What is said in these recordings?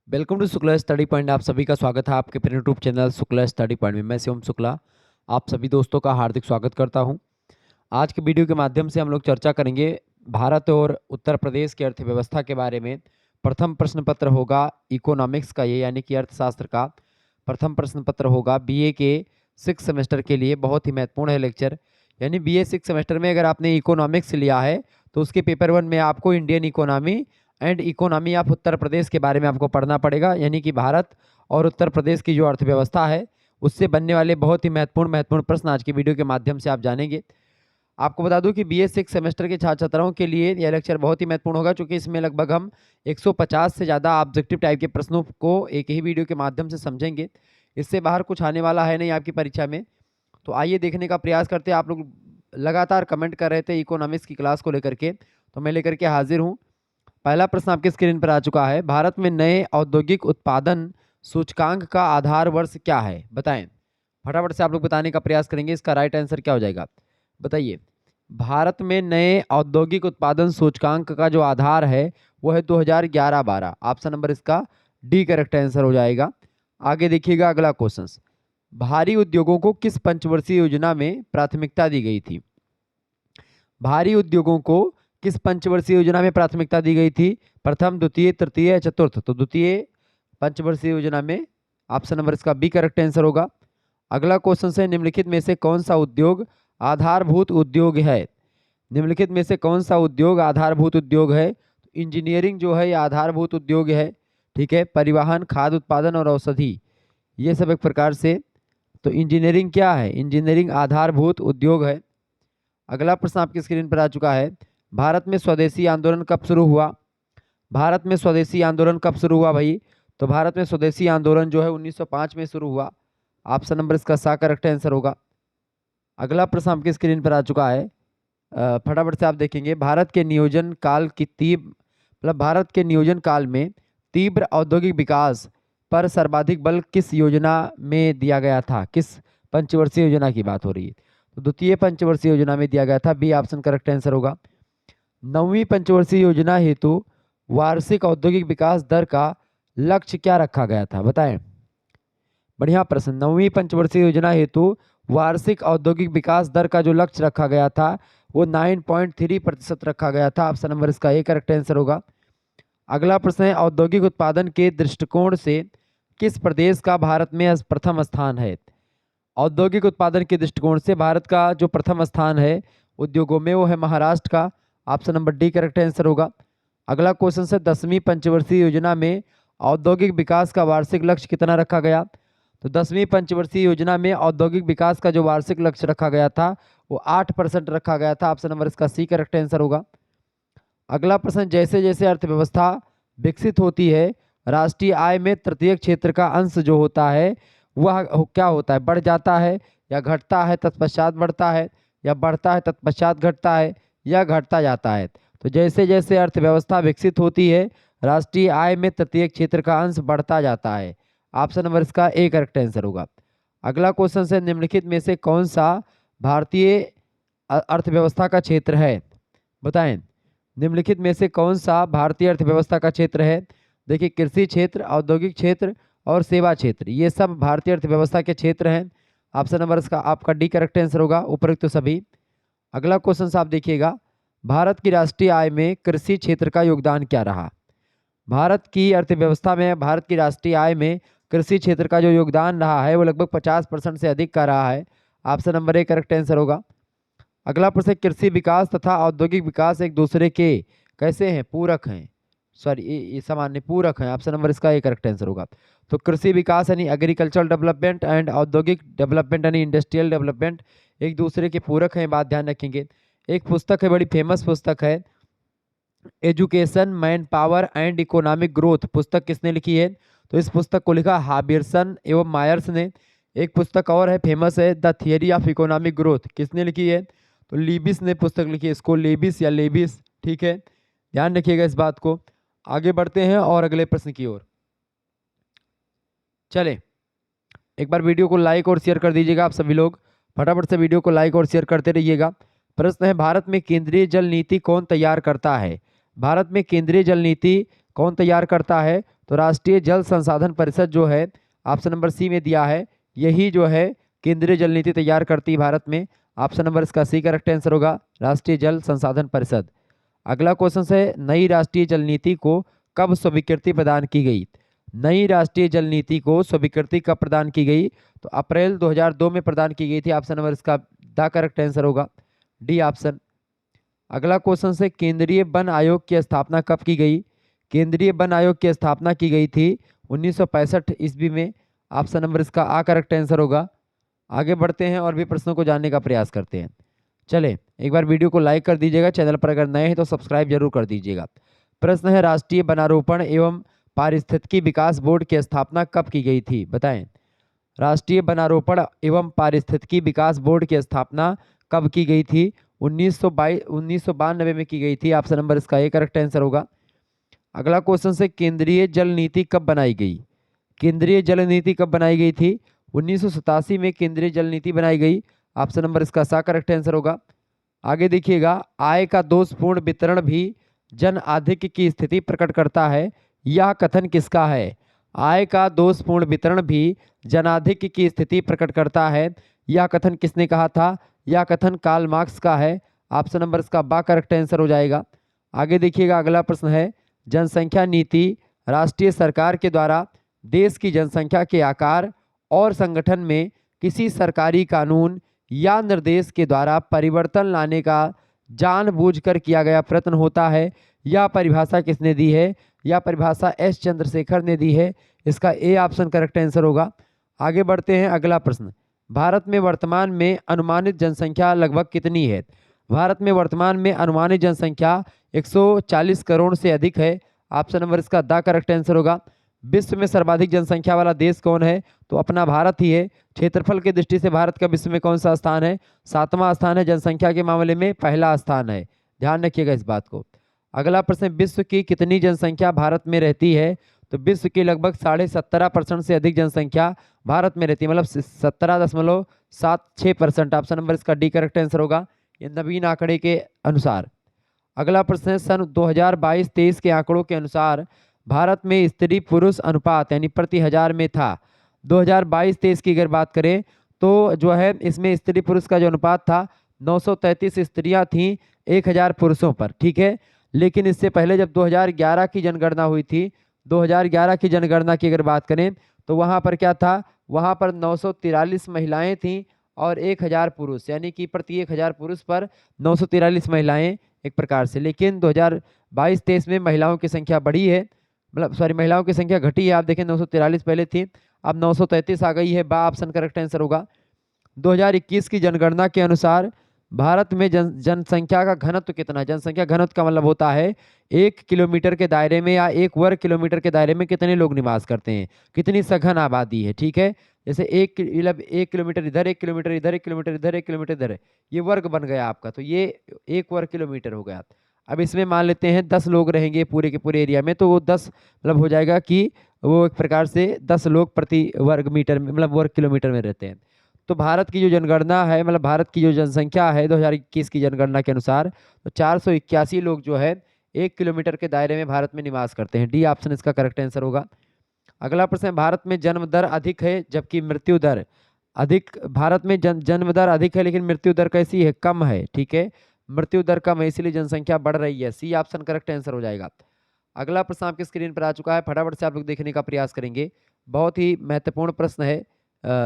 Welcome to Shukla study point. आप सभी का स्वागत है आपके अपने YouTube channel Shukla study point में। मैं शिवम शुक्ला आप सभी दोस्तों का हार्दिक स्वागत करता हूं। आज के वीडियो के माध्यम से हम लोग चर्चा करेंगे भारत और उत्तर प्रदेश की अर्थव्यवस्था के बारे में। प्रथम प्रश्न पत्र होगा इकोनॉमिक्स का, ये यानी कि अर्थशास्त्र का प्रथम प्रश्न पत्र होगा बीए के 6 सेमेस्टर के लिए। बहुत ही महत्वपूर्ण है लेक्चर, यानी बीए 6 सेमेस्टर में अगर आपने इकोनॉमिक्स लिया है तो उसके पेपर 1 में आपको Indian economy and economy of Uttar Pradesh के बारे में आपको पढ़ना पड़ेगा, यानी कि भारत और उत्तर प्रदेश की जो अर्थव्यवस्था है उससे बनने वाले बहुत ही महत्वपूर्ण प्रश्न आज की वीडियो के माध्यम से आप जानेंगे। आपको बता दूं कि बीए 6 सेमेस्टर के छात्र छात्राओं के लिए यह लेक्चर बहुत ही महत्वपूर्ण होगा, क्योंकि इसमें लगभग हम 150 से ज़्यादा ऑब्जेक्टिव टाइप के प्रश्नों को एक ही वीडियो के माध्यम से समझेंगे। इससे बाहर कुछ आने वाला है नहीं आपकी परीक्षा में। तो आइए देखने का प्रयास करते हैं। आप लोग लगातार कमेंट कर रहे थे इकोनॉमिक्स की क्लास को लेकर के, तो मैं लेकर के हाजिर हूँ। पहला प्रश्न आपके स्क्रीन पर आ चुका है। भारत में नए औद्योगिक उत्पादन सूचकांक का आधार वर्ष क्या है, बताएं। फटाफट से आप लोग बताने का प्रयास करेंगे, इसका राइट आंसर क्या हो जाएगा बताइए। भारत में नए औद्योगिक उत्पादन सूचकांक का जो आधार है वो है 2011-12। ऑप्शन नंबर इसका डी करेक्ट आंसर हो जाएगा। आगे देखिएगा अगला क्वेश्चन। भारी उद्योगों को किस पंचवर्षीय योजना में प्राथमिकता दी गई थी? भारी उद्योगों को किस पंचवर्षीय योजना में प्राथमिकता दी गई थी? प्रथम, द्वितीय, तृतीय या चतुर्थ? तो द्वितीय पंचवर्षीय योजना में ऑप्शन नंबर इसका बी करेक्ट आंसर होगा। अगला क्वेश्चन है निम्नलिखित में से कौन सा उद्योग आधारभूत उद्योग है? निम्नलिखित में से कौन सा उद्योग आधारभूत उद्योग है? इंजीनियरिंग जो है ये आधारभूत उद्योग है, ठीक है। परिवहन, खाद्य उत्पादन और औषधि, ये सब एक प्रकार से। तो इंजीनियरिंग क्या है? इंजीनियरिंग आधारभूत उद्योग है। अगला प्रश्न आपकी स्क्रीन पर आ चुका है। भारत में स्वदेशी आंदोलन कब शुरू हुआ? भारत में स्वदेशी आंदोलन कब शुरू हुआ भाई? तो भारत में स्वदेशी आंदोलन जो है 1905 में शुरू हुआ। ऑप्शन नंबर इसका सा करेक्ट आंसर होगा। अगला प्रश्न आपकी स्क्रीन पर आ चुका है। फटाफट से आप देखेंगे। भारत के नियोजन काल की भारत के नियोजन काल में तीव्र औद्योगिक विकास पर सर्वाधिक बल किस योजना में दिया गया था? किस पंचवर्षीय योजना की बात हो रही है? तो द्वितीय पंचवर्षीय योजना में दिया गया था। बी ऑप्शन करेक्ट आंसर होगा। 9वीं पंचवर्षीय योजना हेतु वार्षिक औद्योगिक विकास दर का लक्ष्य क्या रखा गया था, बताएं। बढ़िया प्रश्न। 9वीं पंचवर्षीय योजना हेतु वार्षिक औद्योगिक विकास दर का जो लक्ष्य रखा गया था वो 9.3% रखा गया था। ऑप्शन नंबर इसका ए करेक्ट आंसर होगा। अगला प्रश्न है औद्योगिक उत्पादन के दृष्टिकोण से किस प्रदेश का भारत में प्रथम स्थान है? औद्योगिक उत्पादन के दृष्टिकोण से भारत का जो प्रथम स्थान है उद्योगों में वो है महाराष्ट्र का। Option number D correct answer होगा। अगला क्वेश्चन है 10वीं पंचवर्षीय योजना में औद्योगिक विकास का वार्षिक लक्ष्य कितना रखा गया? तो 10वीं पंचवर्षीय योजना में औद्योगिक विकास का जो वार्षिक लक्ष्य रखा गया था वो 8% रखा गया था। ऑप्शन नंबर इसका सी करेक्ट आंसर होगा। अगला प्रश्न, जैसे जैसे अर्थव्यवस्था विकसित होती है राष्ट्रीय आय में तृतीय क्षेत्र का अंश जो होता है वह क्या होता है? बढ़ जाता है या घटता है तत्पश्चात बढ़ता है, या बढ़ता है तत्पश्चात घटता है, या घटता जाता है? तो जैसे जैसे अर्थव्यवस्था विकसित होती है राष्ट्रीय आय में तृतीय क्षेत्र का अंश बढ़ता जाता है। ऑप्शन नंबर इसका ए करेक्ट आंसर होगा। अगला क्वेश्चन है निम्नलिखित में से कौन सा भारतीय अर्थव्यवस्था का क्षेत्र है, बताएं। निम्नलिखित में से कौन सा भारतीय अर्थव्यवस्था का क्षेत्र है? देखिए, कृषि क्षेत्र, औद्योगिक क्षेत्र और सेवा क्षेत्र, ये सब भारतीय अर्थव्यवस्था के क्षेत्र हैं। ऑप्शन नंबर इसका आपका डी करेक्ट आंसर होगा, उपरोक्त तो सभी। अगला क्वेश्चन आप देखिएगा। भारत की राष्ट्रीय आय में कृषि क्षेत्र का योगदान क्या रहा? भारत की अर्थव्यवस्था में भारत की राष्ट्रीय आय में कृषि क्षेत्र का जो योगदान रहा है वो लगभग 50% से अधिक का रहा है। Option number A correct answer होगा। अगला प्रश्न, कृषि विकास तथा औद्योगिक विकास एक दूसरे के कैसे हैं? पूरक हैं। सॉरी, ये सामान्य पूरक हैं। ऑप्शन नंबर इसका ए करेक्ट आंसर होगा। तो कृषि विकास यानी एग्रीकल्चरल डेवलपमेंट एंड औद्योगिक डेवलपमेंट यानी इंडस्ट्रियल डेवलपमेंट एक दूसरे के पूरक हैं, बात ध्यान रखेंगे। एक पुस्तक है, बड़ी फेमस पुस्तक है, education, man power and economic growth. पुस्तक किसने लिखी है? तो इस पुस्तक को लिखा हाबियर्सन एवं मायर्स ने। एक पुस्तक और है फेमस है, the theory of economic growth. किसने लिखी है? तो लीबिस ने पुस्तक लिखी है। इसको लेबिस या लेबिस, ठीक है, ध्यान रखिएगा इस बात को। आगे बढ़ते हैं और अगले प्रश्न की ओर चले। एक बार वीडियो को लाइक और शेयर कर दीजिएगा आप सभी लोग, फटाफट से वीडियो को लाइक और शेयर करते रहिएगा। प्रश्न है भारत में केंद्रीय जल नीति कौन तैयार करता है? भारत में केंद्रीय जल नीति कौन तैयार करता है? तो राष्ट्रीय जल संसाधन परिषद जो है ऑप्शन नंबर सी में दिया है, यही जो है केंद्रीय जल नीति तैयार करती है भारत में। ऑप्शन नंबर इसका सी करेक्ट आंसर होगा, राष्ट्रीय जल संसाधन परिषद। अगला क्वेश्चन है, नई राष्ट्रीय जल नीति को कब स्वीकृति प्रदान की गई? नई राष्ट्रीय जल नीति को स्वीकृति कब प्रदान की गई? तो अप्रैल 2002 में प्रदान की गई थी। ऑप्शन नंबर इसका द करेक्ट आंसर होगा, डी ऑप्शन। अगला क्वेश्चन है, केंद्रीय वन आयोग की स्थापना कब की गई? केंद्रीय वन आयोग की स्थापना की गई थी 1965 ईस्वी में। ऑप्शन नंबर इसका आ करेक्ट आंसर होगा। आगे बढ़ते हैं और भी प्रश्नों को जानने का प्रयास करते हैं। चले, एक बार वीडियो को लाइक कर दीजिएगा, चैनल पर अगर नए हैं तो सब्सक्राइब जरूर कर दीजिएगा। प्रश्न है, राष्ट्रीय वनारोपण एवं पारिस्थितिकी विकास बोर्ड की स्थापना कब की गई थी? बताएं। राष्ट्रीय वनारोपण एवं पारिस्थितिकी विकास बोर्ड की स्थापना कब की गई थी? 1992 में की गई थी। ऑप्शन नंबर इसका ए करेक्ट आंसर होगा। अगला क्वेश्चन से, केंद्रीय जल नीति कब बनाई गई? केंद्रीय जल नीति कब बनाई गई थी? 1987 में केंद्रीय जल नीति बनाई गई। ऑप्शन नंबर इसका सा करेक्ट आंसर होगा। आगे देखिएगा, आय का दोषपूर्ण वितरण भी जन आधिक्य की स्थिति प्रकट करता है, यह कथन किसका है? आय का दोषपूर्ण वितरण भी जनाधिक्य की स्थिति प्रकट करता है, यह कथन किसने कहा था? यह कथन कार्ल मार्क्स का है। ऑप्शन नंबर इसका बा करेक्ट आंसर हो जाएगा। आगे देखिएगा, अगला प्रश्न है, जनसंख्या नीति राष्ट्रीय सरकार के द्वारा देश की जनसंख्या के आकार और संगठन में किसी सरकारी कानून या निर्देश के द्वारा परिवर्तन लाने का जानबूझकर किया गया प्रयत्न होता है, यह परिभाषा किसने दी है? यह परिभाषा एस चंद्रशेखर ने दी है। इसका ए ऑप्शन करेक्ट आंसर होगा। आगे बढ़ते हैं, अगला प्रश्न, भारत में वर्तमान में अनुमानित जनसंख्या लगभग कितनी है? भारत में वर्तमान में अनुमानित जनसंख्या 140 करोड़ से अधिक है। ऑप्शन नंबर इसका द करेक्ट आंसर होगा। विश्व में सर्वाधिक जनसंख्या वाला देश कौन है? तो अपना भारत ही है। क्षेत्रफल की दृष्टि से भारत का विश्व में कौन सा स्थान है? 7वां स्थान है। जनसंख्या के मामले में पहला स्थान है, ध्यान रखिएगा इस बात को। अगला प्रश्न, विश्व की कितनी जनसंख्या भारत में रहती है? तो विश्व की लगभग 17.5% से अधिक जनसंख्या भारत में रहती है, मतलब 17.76%। ऑप्शन नंबर इसका डी करेक्ट आंसर होगा, ये नवीन आंकड़े के अनुसार। अगला प्रश्न है, सन 2022-23 के आंकड़ों के अनुसार भारत में स्त्री पुरुष अनुपात यानी प्रति हजार में था। 2022-23 की अगर बात करें तो जो है इसमें स्त्री पुरुष का जो अनुपात था 933 स्त्रियां थीं 1000 पुरुषों पर, ठीक है। लेकिन इससे पहले जब 2011 की जनगणना हुई थी, 2011 की जनगणना की अगर बात करें तो वहाँ पर क्या था? वहाँ पर 943 महिलाएं थीं और 1000 पुरुष, यानी कि प्रति 1000 पुरुष पर 943 महिलाएं एक प्रकार से। लेकिन 2022-23 में महिलाओं की संख्या बढ़ी है, मतलब सॉरी महिलाओं की संख्या घटी है। आप देखें 943 पहले थी, अब 933 आ गई है। बा ऑप्शन करेक्ट आंसर होगा। 2021 की जनगणना के अनुसार भारत में जनसंख्या का घनत्व कितना? जनसंख्या घनत्व का मतलब होता है 1 किलोमीटर के दायरे में या 1 वर्ग किलोमीटर के दायरे में कितने लोग निवास करते हैं, कितनी सघन आबादी है, ठीक है। जैसे 1 किलोमीटर इधर, 1 किलोमीटर इधर, 1 किलोमीटर इधर, 1 किलोमीटर इधर, ये वर्ग बन गया आपका, तो ये 1 वर्ग किलोमीटर हो गया। अब इसमें मान लेते हैं 10 लोग रहेंगे पूरे के पूरे एरिया में, तो वो 10 मतलब हो जाएगा कि वो एक प्रकार से 10 लोग प्रति वर्ग मीटर में, मतलब वर्ग किलोमीटर में रहते हैं। तो भारत की जो जनगणना है, मतलब भारत की जो जनसंख्या है 2021 की जनगणना के अनुसार, तो 481 लोग जो है 1 किलोमीटर के दायरे में भारत में निवास करते हैं। डी ऑप्शन इसका करेक्ट आंसर होगा। अगला प्रश्न है, भारत में जन्म दर अधिक है जबकि मृत्यु दर अधिक, भारत में जन्म दर अधिक है लेकिन मृत्यु दर कैसी है? कम है, ठीक है। मृत्यु दर कम है इसलिए जनसंख्या बढ़ रही है। सी ऑप्शन करेक्ट आंसर हो जाएगा। अगला प्रश्न आपकी स्क्रीन पर आ चुका है, फटाफट से आप लोग देखने का प्रयास करेंगे, बहुत ही महत्वपूर्ण प्रश्न है।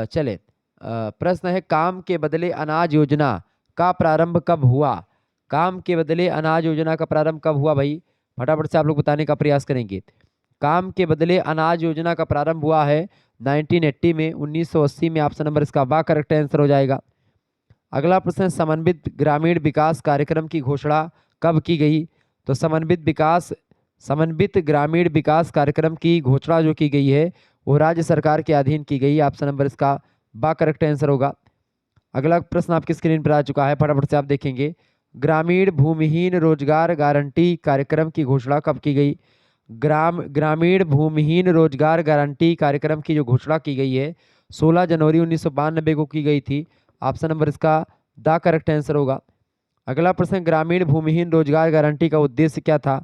चले, प्रश्न है, काम के बदले अनाज योजना का प्रारंभ कब हुआ? काम के बदले अनाज योजना का प्रारंभ कब हुआ भाई? फटाफट से आप लोग बताने का प्रयास करेंगे। काम के बदले अनाज योजना का प्रारंभ हुआ है 1980 में, 1980 में। ऑप्शन नंबर इसका बा करेक्ट आंसर हो जाएगा। अगला प्रश्न, समन्वित ग्रामीण विकास कार्यक्रम की घोषणा कब की गई? तो समन्वित ग्रामीण विकास कार्यक्रम की घोषणा जो की गई है वो राज्य सरकार के अधीन की गई। ऑप्शन नंबर इसका बा करेक्ट आंसर होगा। अगला प्रश्न आपकी स्क्रीन पर आ चुका है, फटाफट से आप देखेंगे। ग्रामीण भूमिहीन रोजगार गारंटी कार्यक्रम की घोषणा कब की गई? ग्रामीण भूमिहीन रोजगार गारंटी कार्यक्रम की जो घोषणा की गई है 16 जनवरी 1992 को की गई थी। ऑप्शन नंबर इसका द करेक्ट आंसर होगा। अगला प्रश्न, ग्रामीण भूमिहीन रोजगार गारंटी का उद्देश्य क्या था?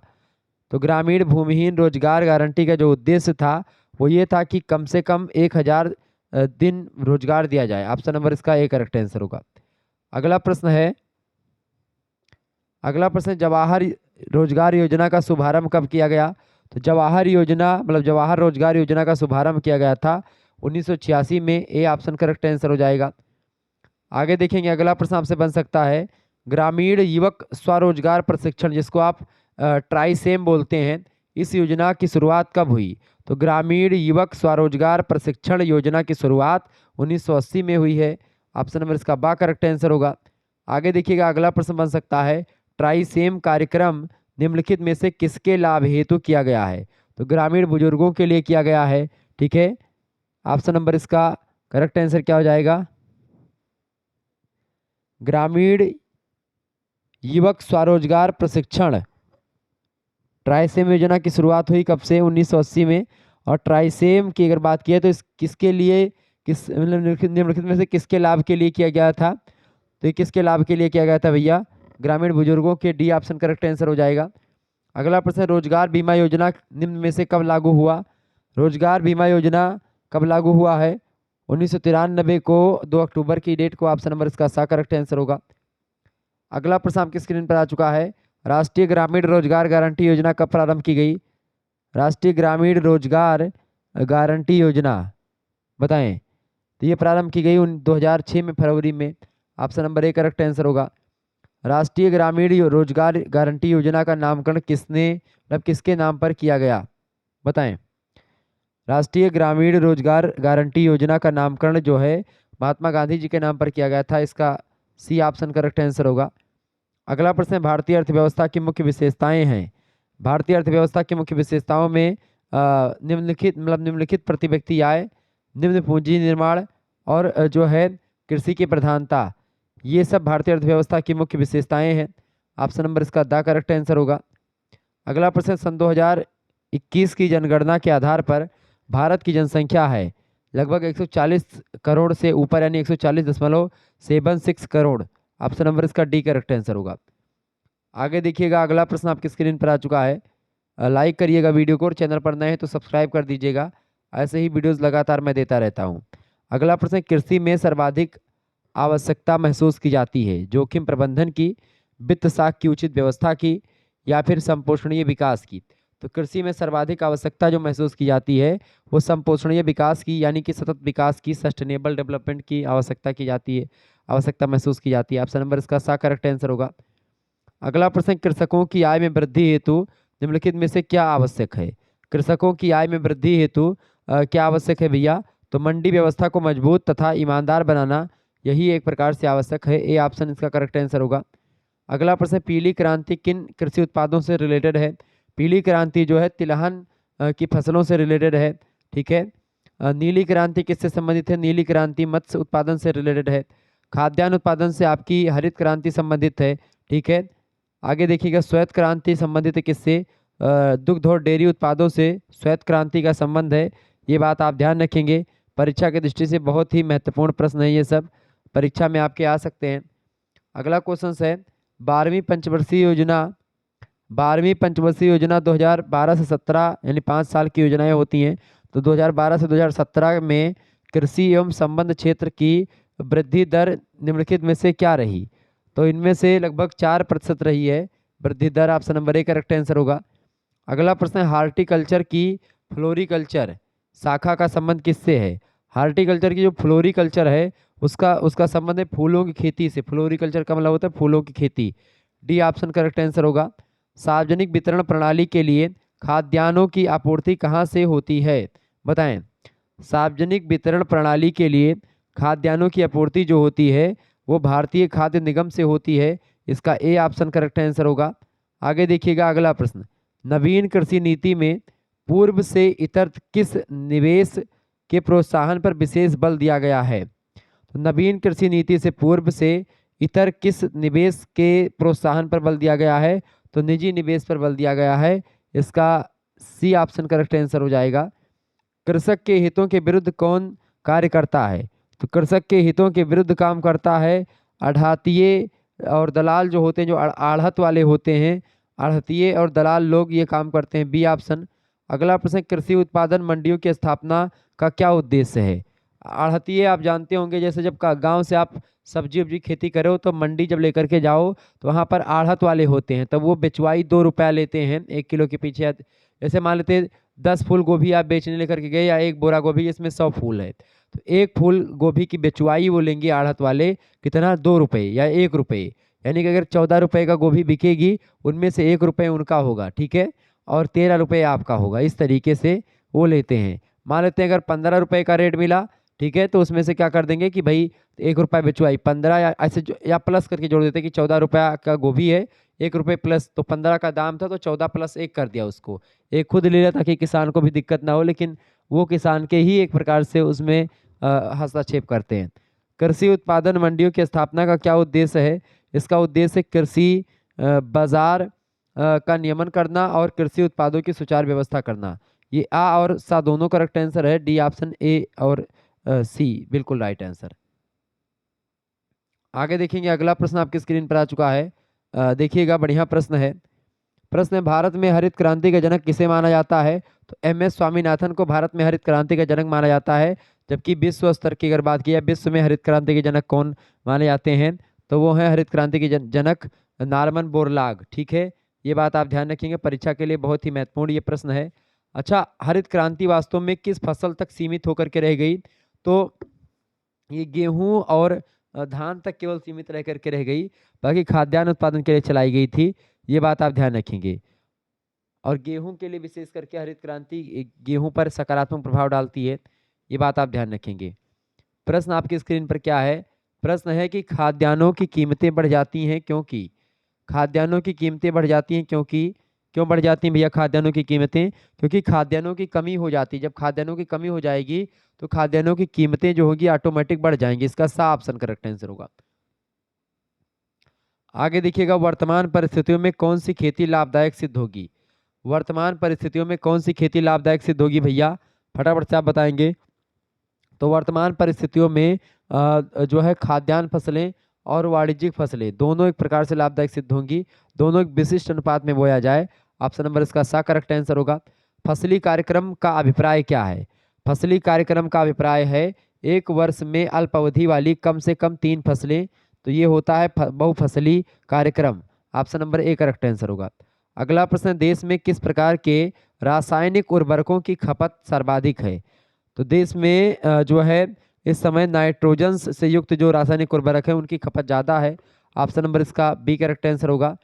तो ग्रामीण भूमिहीन रोजगार गारंटी का जो उद्देश्य था वो ये था कि कम से कम 1000 दिन रोजगार दिया जाए। ऑप्शन नंबर इसका ए करेक्ट आंसर होगा। अगला प्रश्न है, अगला प्रश्न, जवाहर रोजगार योजना का शुभारंभ कब किया गया? तो जवाहर योजना मतलब जवाहर रोजगार योजना का शुभारंभ किया गया था 1986 में। ए ऑप्शन करेक्ट आंसर हो जाएगा। आगे देखेंगे, अगला प्रश्न आपसे बन सकता है, ग्रामीण युवक स्वरोजगार प्रशिक्षण जिसको आप ट्राइसेम बोलते हैं, इस योजना की शुरुआत कब हुई? तो ग्रामीण युवक स्वरोजगार प्रशिक्षण योजना की शुरुआत 1980 में हुई है। ऑप्शन नंबर इसका बा करेक्ट आंसर होगा। आगे देखिएगा, अगला प्रश्न बन सकता है, ट्राइसेम कार्यक्रम निम्नलिखित में से किसके लाभ हेतु किया गया है? तो ग्रामीण बुजुर्गों के लिए किया गया है। ठीक है, ऑप्शन नंबर इसका करेक्ट आंसर क्या हो जाएगा? ग्रामीण युवक स्वरोजगार प्रशिक्षण ट्राइसेम योजना की शुरुआत हुई कब से? 1980 में। और ट्राइसेम की अगर बात की तो इस किसके लिए, किस मतलब निम्नलिखित में से किसके लाभ के लिए किया गया था? तो ये किसके लाभ के लिए किया गया था भैया? ग्रामीण बुजुर्गों के। डी ऑप्शन करेक्ट आंसर हो जाएगा। अगला प्रश्न, रोजगार बीमा योजना निम्न में से कब लागू हुआ? रोजगार बीमा योजना कब लागू हुआ है? 1993 को 2 अक्टूबर की डेट को। ऑप्शन नंबर इसका सा करेक्ट आंसर होगा। अगला प्रश्न आपकी स्क्रीन पर आ चुका है, राष्ट्रीय ग्रामीण रोजगार गारंटी योजना कब प्रारंभ की गई? राष्ट्रीय ग्रामीण रोजगार गारंटी योजना बताएं। तो ये प्रारंभ की गई 2006 में, फरवरी में। Option number A correct answer होगा। राष्ट्रीय ग्रामीण रोजगार गारंटी योजना का नामकरण किसने मतलब किसके नाम पर किया गया? बताएं। राष्ट्रीय ग्रामीण रोजगार गारंटी योजना का नामकरण जो है महात्मा गांधी जी के नाम पर किया गया था। इसका सी ऑप्शन करेक्ट आंसर होगा। अगला प्रश्न है, भारतीय अर्थव्यवस्था की मुख्य विशेषताएं हैं। भारतीय अर्थव्यवस्था की मुख्य विशेषताओं में निम्नलिखित प्रति व्यक्ति आय, निम्न पूंजी निर्माण और जो है कृषि की प्रधानता, ये सब भारतीय अर्थव्यवस्था की मुख्य विशेषताएं हैं। ऑप्शन नंबर इसका द करेक्ट आंसर होगा। अगला प्रश्न, सन 2021 की जनगणना के आधार पर भारत की जनसंख्या है लगभग 140 करोड़ से ऊपर, यानी 140.76 करोड़। ऑप्शन नंबर इसका डी करेक्ट आंसर होगा। आगे देखिएगा, अगला प्रश्न आपकी स्क्रीन पर आ चुका है। लाइक करिएगा वीडियो को, और चैनल पर नए हैं तो सब्सक्राइब कर दीजिएगा। ऐसे ही वीडियोस लगातार मैं देता रहता हूं। अगला प्रश्न, कृषि में सर्वाधिक आवश्यकता महसूस की जाती है जोखिम प्रबंधन की, वित्त साख की उचित व्यवस्था की, या फिर संपोषणीय विकास की? तो कृषि में सर्वाधिक आवश्यकता जो महसूस की जाती है वो संपोषणीय विकास की, यानी कि सतत विकास की, सस्टेनेबल डेवलपमेंट की आवश्यकता की जाती है, आवश्यकता महसूस की जाती है। ऑप्शन नंबर इसका सा करेक्ट आंसर होगा। अगला प्रश्न, कृषकों की आय में वृद्धि हेतु निम्नलिखित में से क्या आवश्यक है? कृषकों की आय में वृद्धि हेतु क्या आवश्यक है भैया? तो मंडी व्यवस्था को मजबूत तथा ईमानदार बनाना, यही एक प्रकार से आवश्यक है। ए ऑप्शन इसका करेक्ट आंसर होगा। अगला प्रश्न, पीली क्रांति किन कृषि उत्पादों से रिलेटेड है? पीली क्रांति जो है तिलहन की फसलों से रिलेटेड है। ठीक है। नीली क्रांति किससे संबंधित है? नीली क्रांति मत्स्य उत्पादन से रिलेटेड है। खाद्यान्न उत्पादन से आपकी हरित क्रांति संबंधित है। ठीक है। आगे देखिएगा, श्वेत क्रांति संबंधित है किससे? दुग्ध और डेयरी उत्पादों से श्वेत क्रांति का संबंध है। ये बात आप ध्यान रखेंगे, परीक्षा की दृष्टि से बहुत ही महत्वपूर्ण प्रश्न है, ये सब परीक्षा में आपके आ सकते हैं। अगला क्वेश्चन है, 12वीं पंचवर्षीय योजना 2012 से 17 यानी 5 साल की योजनाएं होती हैं। तो 2012 से 2017 में कृषि एवं संबद्ध क्षेत्र की वृद्धि दर निम्नलिखित में से क्या रही? तो इनमें से लगभग 4% रही है वृद्धि दर। Option number A correct answer होगा। अगला प्रश्न है, हार्टिकल्चर की फ्लोरिकल्चर शाखा का संबंध किससे है? हार्टिकल्चर की जो फ्लोरिकल्चर है उसका संबंध है फूलों की खेती से। फ्लोरिकल्चर का मतलब होता है फूलों की खेती। डी ऑप्शन करेक्ट आंसर होगा। सार्वजनिक वितरण प्रणाली के लिए खाद्यान्नों की आपूर्ति कहाँ से होती है? बताएं। सार्वजनिक वितरण प्रणाली के लिए खाद्यान्नों की आपूर्ति जो होती है वो भारतीय खाद्य निगम से होती है। इसका ए ऑप्शन करेक्ट आंसर होगा। आगे देखिएगा, अगला प्रश्न, नवीन कृषि नीति में पूर्व से इतर किस निवेश के प्रोत्साहन पर विशेष बल दिया गया है? तो नवीन कृषि नीति से पूर्व से इतर किस निवेश के प्रोत्साहन पर बल दिया गया है? तो निजी निवेश पर बल दिया गया है। इसका सी ऑप्शन करेक्ट आंसर हो जाएगा। कृषक के हितों के विरुद्ध कौन कार्य करता है? तो कृषक के हितों के विरुद्ध काम करता है आढ़तिये और दलाल जो होते हैं, जो आढ़त वाले होते हैं, आढ़तिये और दलाल लोग ये काम करते हैं, बी ऑप्शन। अगला प्रश्न, कृषि उत्पादन मंडियों की स्थापना का क्या उद्देश्य है? आढ़तिये आप जानते होंगे, जैसे जब गांव से आप सब्जी उब्जी खेती करो तो मंडी जब लेकर के जाओ तो वहाँ पर आढ़त वाले होते हैं, तब वो बिचवाई 2 रुपया लेते हैं 1 किलो के पीछे। जैसे मान लेते 10 फूल गोभी आप बेचने लेकर के गए, या एक बोरा गोभी जिसमें 100 फूल है, तो एक फूल गोभी की बिचवाई वो लेंगे आढ़त वाले, कितना, 2 रुपये या 1 रुपये। यानी कि अगर 14 रुपये का गोभी बिकेगी, उनमें से 1 रुपये उनका होगा, ठीक है, और 13 रुपये आपका होगा। इस तरीके से वो लेते हैं। मान लेते हैं अगर 15 रुपये का रेट मिला, ठीक है, तो उसमें से क्या कर देंगे कि भाई 1 रुपया बिचवाई, 15, या ऐसे या प्लस करके जोड़ देते हैं कि 14 रुपया का गोभी है, 1 रुपये प्लस, तो 15 का दाम था तो 14 प्लस 1 कर दिया उसको। एक खुद ले लिया ताकि किसान को भी दिक्कत ना हो, लेकिन वो किसान के ही एक प्रकार से उसमें हस्तक्षेप करते हैं। कृषि उत्पादन मंडियों की स्थापना का क्या उद्देश्य है? इसका उद्देश्य कृषि बाजार का नियमन करना और कृषि उत्पादों की सुचारू व्यवस्था करना। ये आ और सा दोनों करेक्ट आंसर है, डी ऑप्शन ए और सी बिल्कुल राइट आंसर। आगे देखेंगे, अगला प्रश्न आपकी स्क्रीन पर आ चुका है, देखिएगा, बढ़िया प्रश्न है। प्रश्न है, भारत में हरित क्रांति का जनक किसे माना जाता है? तो एम.एस. स्वामीनाथन को भारत में हरित क्रांति का जनक माना जाता है। जबकि विश्व स्तर की अगर बात की जाए, विश्व में हरित क्रांति के जनक कौन माने जाते हैं? तो वो है हरित क्रांति के जनक नॉर्मन बोरलॉग, ठीक है, ये बात आप ध्यान रखेंगे, परीक्षा के लिए बहुत ही महत्वपूर्ण ये प्रश्न है। अच्छा, हरित क्रांति वास्तव में किस फसल तक सीमित होकर के रह गई? तो ये गेहूं और धान तक केवल सीमित रह करके रह गई, बाकी खाद्यान्न उत्पादन के लिए चलाई गई थी, ये बात आप ध्यान रखेंगे। और गेहूं के लिए विशेष करके हरित क्रांति गेहूं पर सकारात्मक प्रभाव डालती है, ये बात आप ध्यान रखेंगे। प्रश्न आपकी स्क्रीन पर क्या है? प्रश्न है कि खाद्यान्नों की कीमतें बढ़ जाती हैं क्योंकि, खाद्यान्नों की कीमतें बढ़ जाती हैं क्योंकि, क्यों बढ़ जाती हैं भैया खाद्यान्नों की कीमतें? क्योंकि खाद्यान्नों की कमी हो जाती है। जब खाद्यान्नों की कमी हो जाएगी तो खाद्यान्नों की कीमतें जो होगी ऑटोमेटिक बढ़ जाएंगी। इसका सा ऑप्शन करेक्ट आंसर होगा। आगे देखिएगा, वर्तमान परिस्थितियों में कौन सी खेती लाभदायक सिद्ध होगी? वर्तमान परिस्थितियों में कौन सी खेती लाभदायक सिद्ध होगी भैया? फटाफट से आप बताएंगे। तो वर्तमान परिस्थितियों में जो है खाद्यान्न फसलें और वाणिज्यिक फसलें दोनों एक प्रकार से लाभदायक सिद्ध होंगी, दोनों एक विशिष्ट अनुपात में बोया जाए। ऑप्शन नंबर इसका सा करेक्ट आंसर होगा। फसली कार्यक्रम का अभिप्राय क्या है? फसली कार्यक्रम का अभिप्राय है एक वर्ष में अल्पावधि वाली कम से कम 3 फसलें, तो ये होता है बहुफसली कार्यक्रम। Option number A correct answer होगा। अगला प्रश्न, देश में किस प्रकार के रासायनिक उर्वरकों की खपत सर्वाधिक है? तो देश में जो है इस समय नाइट्रोजन से युक्त जो रासायनिक उर्वरक है उनकी खपत ज़्यादा है। ऑप्शन नंबर इसका बी करेक्ट आंसर होगा।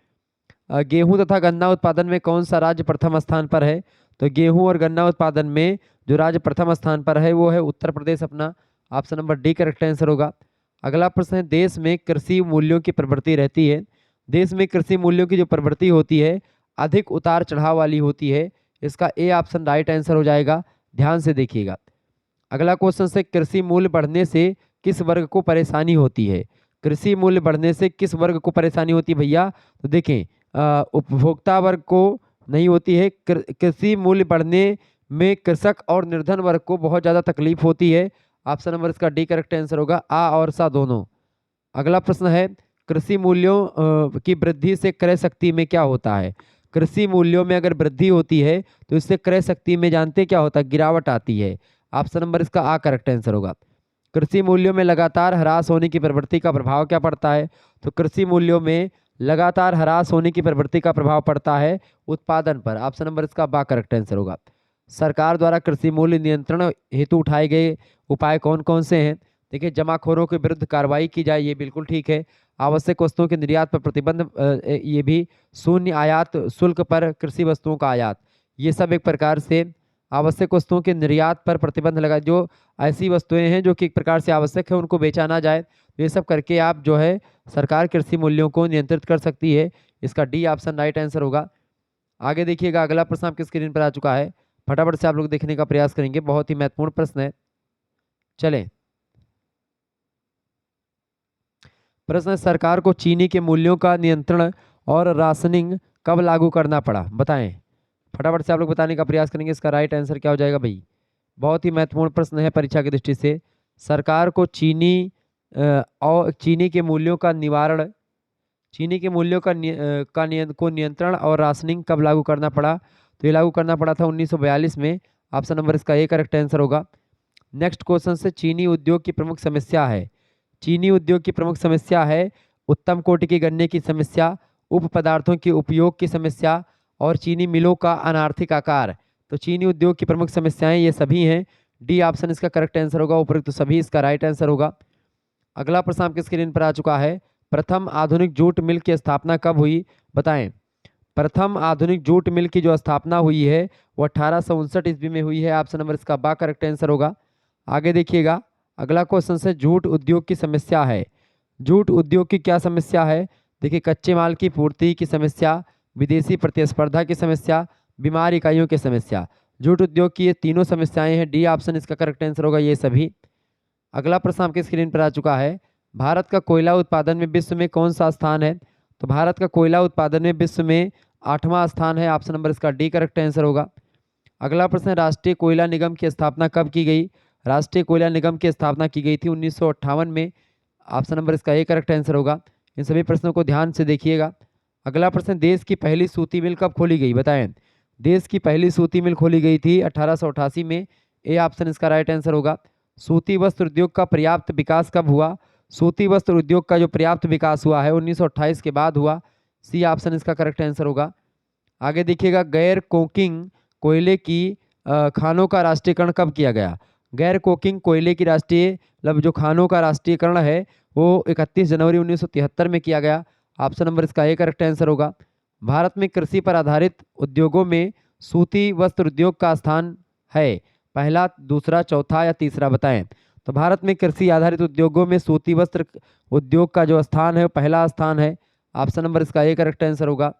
गेहूं तथा गन्ना उत्पादन में कौन सा राज्य प्रथम स्थान पर है? तो गेहूं और गन्ना उत्पादन में जो राज्य प्रथम स्थान पर है वो है उत्तर प्रदेश अपना। Option number D correct answer होगा। अगला प्रश्न है, देश में कृषि मूल्यों की प्रवृत्ति रहती है। देश में कृषि मूल्यों की जो प्रवृत्ति होती है अधिक उतार चढ़ाव वाली होती है। इसका ए ऑप्शन राइट आंसर हो जाएगा। ध्यान से देखिएगा। अगला क्वेश्चन से, कृषि मूल्य बढ़ने से किस वर्ग को परेशानी होती है? कृषि मूल्य बढ़ने से किस वर्ग को परेशानी होती है भैया? तो देखें, उपभोक्ता वर्ग को नहीं होती है। कृषि मूल्य बढ़ने में कृषक और निर्धन वर्ग को बहुत ज़्यादा तकलीफ होती है। ऑप्शन नंबर इसका डी करेक्ट आंसर होगा, आ और सा दोनों। अगला प्रश्न है, कृषि मूल्यों की वृद्धि से क्रय शक्ति में क्या होता है? कृषि मूल्यों में अगर वृद्धि होती है तो इससे क्रय शक्ति में जानते क्या होता है? गिरावट आती है। ऑप्शन नंबर इसका आ करेक्ट आंसर होगा। कृषि मूल्यों में लगातार ह्रास होने की प्रवृत्ति का प्रभाव क्या पड़ता है? तो कृषि मूल्यों में लगातार ह्रास होने की प्रवृत्ति का प्रभाव पड़ता है उत्पादन पर। ऑप्शन नंबर इसका बा करेक्ट आंसर होगा। सरकार द्वारा कृषि मूल्य नियंत्रण हेतु उठाए गए उपाय कौन कौन से हैं? देखिए, जमाखोरों के विरुद्ध कार्रवाई की जाए, ये बिल्कुल ठीक है। आवश्यक वस्तुओं के निर्यात पर प्रतिबंध, ये भी। शून्य आयात शुल्क पर कृषि वस्तुओं का आयात, ये सब एक प्रकार से आवश्यक वस्तुओं के निर्यात पर प्रतिबंध लगा। जो ऐसी वस्तुएं हैं जो कि एक प्रकार से आवश्यक है उनको बेचा ना जाए, तो ये सब करके आप जो है सरकार कृषि मूल्यों को नियंत्रित कर सकती है। इसका डी ऑप्शन राइट आंसर होगा। आगे देखिएगा, अगला प्रश्न आपकी स्क्रीन पर आ चुका है, फटाफट से आप लोग देखने का प्रयास करेंगे, बहुत ही महत्वपूर्ण प्रश्न है। चलें, प्रश्न है, सरकार को चीनी के मूल्यों का नियंत्रण और राशनिंग कब लागू करना पड़ा? बताएं। फटाफट से आप लोग बताने का प्रयास करेंगे, इसका राइट आंसर क्या हो जाएगा भाई? बहुत ही महत्वपूर्ण प्रश्न है परीक्षा की दृष्टि से। सरकार को चीनी और चीनी के मूल्यों का निवारण, चीनी के मूल्यों को नियंत्रण और राशनिंग कब लागू करना पड़ा? तो ये लागू करना पड़ा था 1942 में। ऑप्शन नंबर इसका ए करेक्ट आंसर होगा। नेक्स्ट क्वेश्चन से चीनी उद्योग की प्रमुख समस्या है। चीनी उद्योग की प्रमुख समस्या है उत्तम कोटि के गन्ने की समस्या, उप पदार्थों के उपयोग की समस्या और चीनी मिलों का अनार्थिक आकार। तो चीनी उद्योग की प्रमुख समस्याएं ये सभी हैं। डी ऑप्शन इसका करेक्ट आंसर होगा। उपरोक्त सभी इसका राइट आंसर होगा। अगला प्रश्न आपके स्क्रीन पर आ चुका है। प्रथम आधुनिक जूट मिल की स्थापना कब हुई? बताएं। प्रथम आधुनिक जूट मिल की जो स्थापना हुई है वो 1859 ईस्वी में हुई है। ऑप्शन नंबर इसका बा करेक्ट आंसर होगा। आगे देखिएगा, अगला क्वेश्चन से जूट उद्योग की समस्या है। जूट उद्योग की क्या समस्या है? देखिए, कच्चे माल की पूर्ति की समस्या, विदेशी प्रतिस्पर्धा की समस्या, बीमार इकाइयों की समस्या। जूट उद्योग की ये तीनों समस्याएं हैं। डी ऑप्शन इसका करेक्ट आंसर होगा, ये सभी। अगला प्रश्न आपके स्क्रीन पर आ चुका है। भारत का कोयला उत्पादन में विश्व में कौन सा स्थान है? तो भारत का कोयला उत्पादन में विश्व में 8वां स्थान है। ऑप्शन नंबर इसका डी करेक्ट आंसर होगा। अगला प्रश्न, राष्ट्रीय कोयला निगम की स्थापना कब की गई? राष्ट्रीय कोयला निगम की स्थापना की गई थी 1958 में। ऑप्शन नंबर इसका ए करेक्ट आंसर होगा। इन सभी प्रश्नों को ध्यान से देखिएगा। अगला प्रश्न, देश की पहली सूती मिल कब खोली गई? बताएं। देश की पहली सूती मिल खोली गई थी 1888 में। ए ऑप्शन इसका राइट आंसर होगा। सूती वस्त्र उद्योग का पर्याप्त विकास कब हुआ? सूती वस्त्र उद्योग का जो पर्याप्त विकास हुआ है 1928 के बाद हुआ। सी ऑप्शन इसका करेक्ट आंसर होगा। आगे देखिएगा, गैर कोकिंग कोयले की खानों का राष्ट्रीयकरण कब किया गया? गैर कोकिंग कोयले की राष्ट्रीय मतलब जो खानों का राष्ट्रीयकरण है वो 31 जनवरी 1973 में किया गया। ऑप्शन नंबर इसका ए करेक्ट आंसर होगा। भारत में कृषि पर आधारित उद्योगों में सूती वस्त्र उद्योग का स्थान है? पहला, दूसरा, चौथा या तीसरा? बताएं। तो भारत में कृषि आधारित उद्योगों में सूती वस्त्र उद्योग का जो स्थान है वो पहला स्थान है। ऑप्शन नंबर इसका ए करेक्ट आंसर होगा।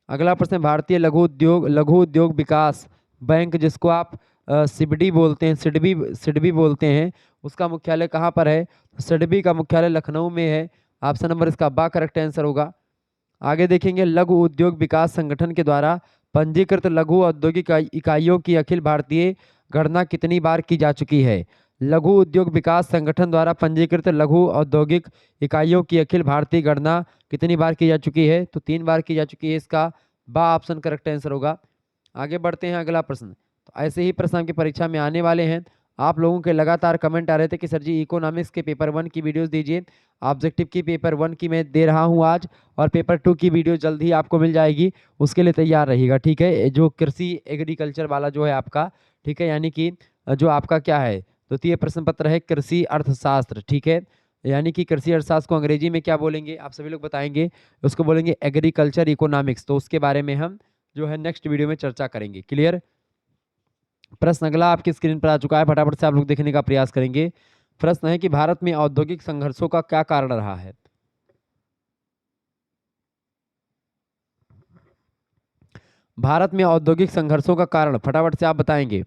अगला प्रश्न, भारतीय लघु उद्योग विकास बैंक, जिसको आप सिडबी बोलते हैं, सिडबी बोलते हैं, उसका मुख्यालय कहाँ पर है? सिडबी का मुख्यालय लखनऊ में है। ऑप्शन नंबर इसका बा करेक्ट आंसर होगा। आगे देखेंगे, लघु उद्योग विकास संगठन के द्वारा पंजीकृत लघु औद्योगिक इकाइयों की अखिल भारतीय गणना कितनी बार की जा चुकी है? लघु उद्योग विकास संगठन द्वारा पंजीकृत लघु औद्योगिक इकाइयों की अखिल भारतीय गणना कितनी बार की जा चुकी है? तो 3 बार की जा चुकी है। इसका बा ऑप्शन करेक्ट आंसर होगा। आगे बढ़ते हैं, अगला प्रश्न। तो ऐसे ही प्रश्न आपकी परीक्षा में आने वाले हैं। आप लोगों के लगातार कमेंट आ रहे थे कि सर जी इकोनॉमिक्स के पेपर 1 की वीडियोस दीजिए। ऑब्जेक्टिव की पेपर 1 की मैं दे रहा हूं आज, और पेपर 2 की वीडियो जल्द ही आपको मिल जाएगी। उसके लिए तैयार रहिएगा, ठीक है। जो कृषि एग्रीकल्चर वाला जो है आपका, ठीक है, यानी कि जो आपका क्या है, द्वितीय प्रश्न पत्र है कृषि अर्थशास्त्र, ठीक है। यानी कि कृषि अर्थशास्त्र को अंग्रेजी में क्या बोलेंगे आप सभी लोग बताएंगे? उसको बोलेंगे एग्रीकल्चर इकोनॉमिक्स। तो उसके बारे में हम जो है नेक्स्ट वीडियो में चर्चा करेंगे। क्लियर? प्रश्न अगला आपकी स्क्रीन पर आ चुका है, फटाफट से आप लोग देखने का प्रयास करेंगे। प्रश्न है कि भारत में औद्योगिक संघर्षों का क्या कारण रहा है? भारत में औद्योगिक संघर्षों का कारण फटाफट से आप बताएंगे।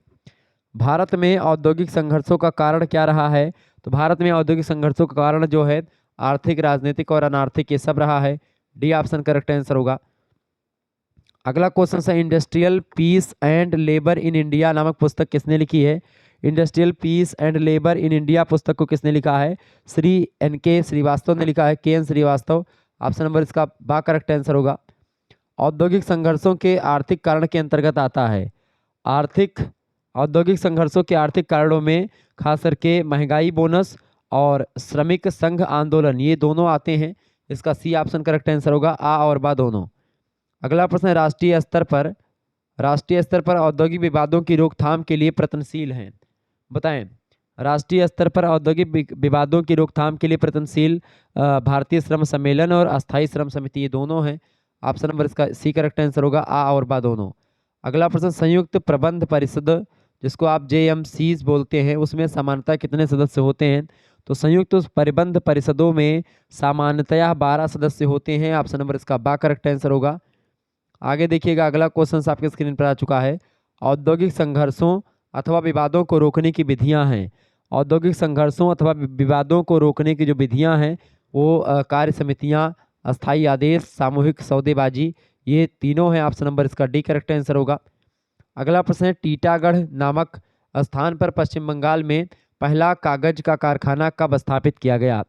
भारत में औद्योगिक संघर्षों का कारण क्या रहा है? तो भारत में औद्योगिक संघर्षों का कारण जो है आर्थिक, राजनीतिक और अनार्थिक, ये सब रहा है। डी ऑप्शन करेक्ट आंसर होगा। अगला क्वेश्चन है, industrial peace and labour in India नामक पुस्तक किसने लिखी है? Industrial peace and labour in India पुस्तक को किसने लिखा है? श्री NK श्रीवास्तव ने लिखा है, KN श्रीवास्तव। ऑप्शन नंबर इसका बा करेक्ट आंसर होगा। औद्योगिक संघर्षों के आर्थिक कारण के अंतर्गत आता है। औद्योगिक संघर्षों के आर्थिक कारणों में खास करके महंगाई बोनस और श्रमिक संघ आंदोलन, ये दोनों आते हैं। इसका सी ऑप्शन करेक्ट आंसर होगा, आ और बा दोनों। अगला प्रश्न है, राष्ट्रीय स्तर पर औद्योगिक विवादों की रोकथाम के लिए प्रयत्नशील हैं? बताएं। राष्ट्रीय स्तर पर औद्योगिक विवादों की रोकथाम के लिए प्रयत्नशील भारतीय श्रम सम्मेलन और अस्थायी श्रम समिति, ये दोनों हैं। ऑप्शन नंबर इसका सी करेक्ट आंसर होगा, आ और बा दोनों। अगला प्रश्न, संयुक्त प्रबंध परिषद, जिसको आप JMCs बोलते हैं, उसमें सामान्यतः कितने सदस्य होते हैं? तो संयुक्त प्रबंध परिषदों में सामान्यतया 12 सदस्य होते हैं। ऑप्शन नंबर इसका बा करेक्ट आंसर होगा। आगे देखिएगा, अगला क्वेश्चन आपके स्क्रीन पर आ चुका है। औद्योगिक संघर्षों अथवा विवादों को रोकने की विधियां हैं। औद्योगिक संघर्षों अथवा विवादों को रोकने की जो विधियां हैं वो कार्य समितियां, अस्थायी आदेश, सामूहिक सौदेबाजी, ये तीनों हैं। ऑप्शन नंबर इसका डी करेक्ट आंसर होगा। अगला प्रश्न है, टीटागढ़ नामक स्थान पर पश्चिम बंगाल में पहला कागज का कारखाना कब स्थापित किया गया?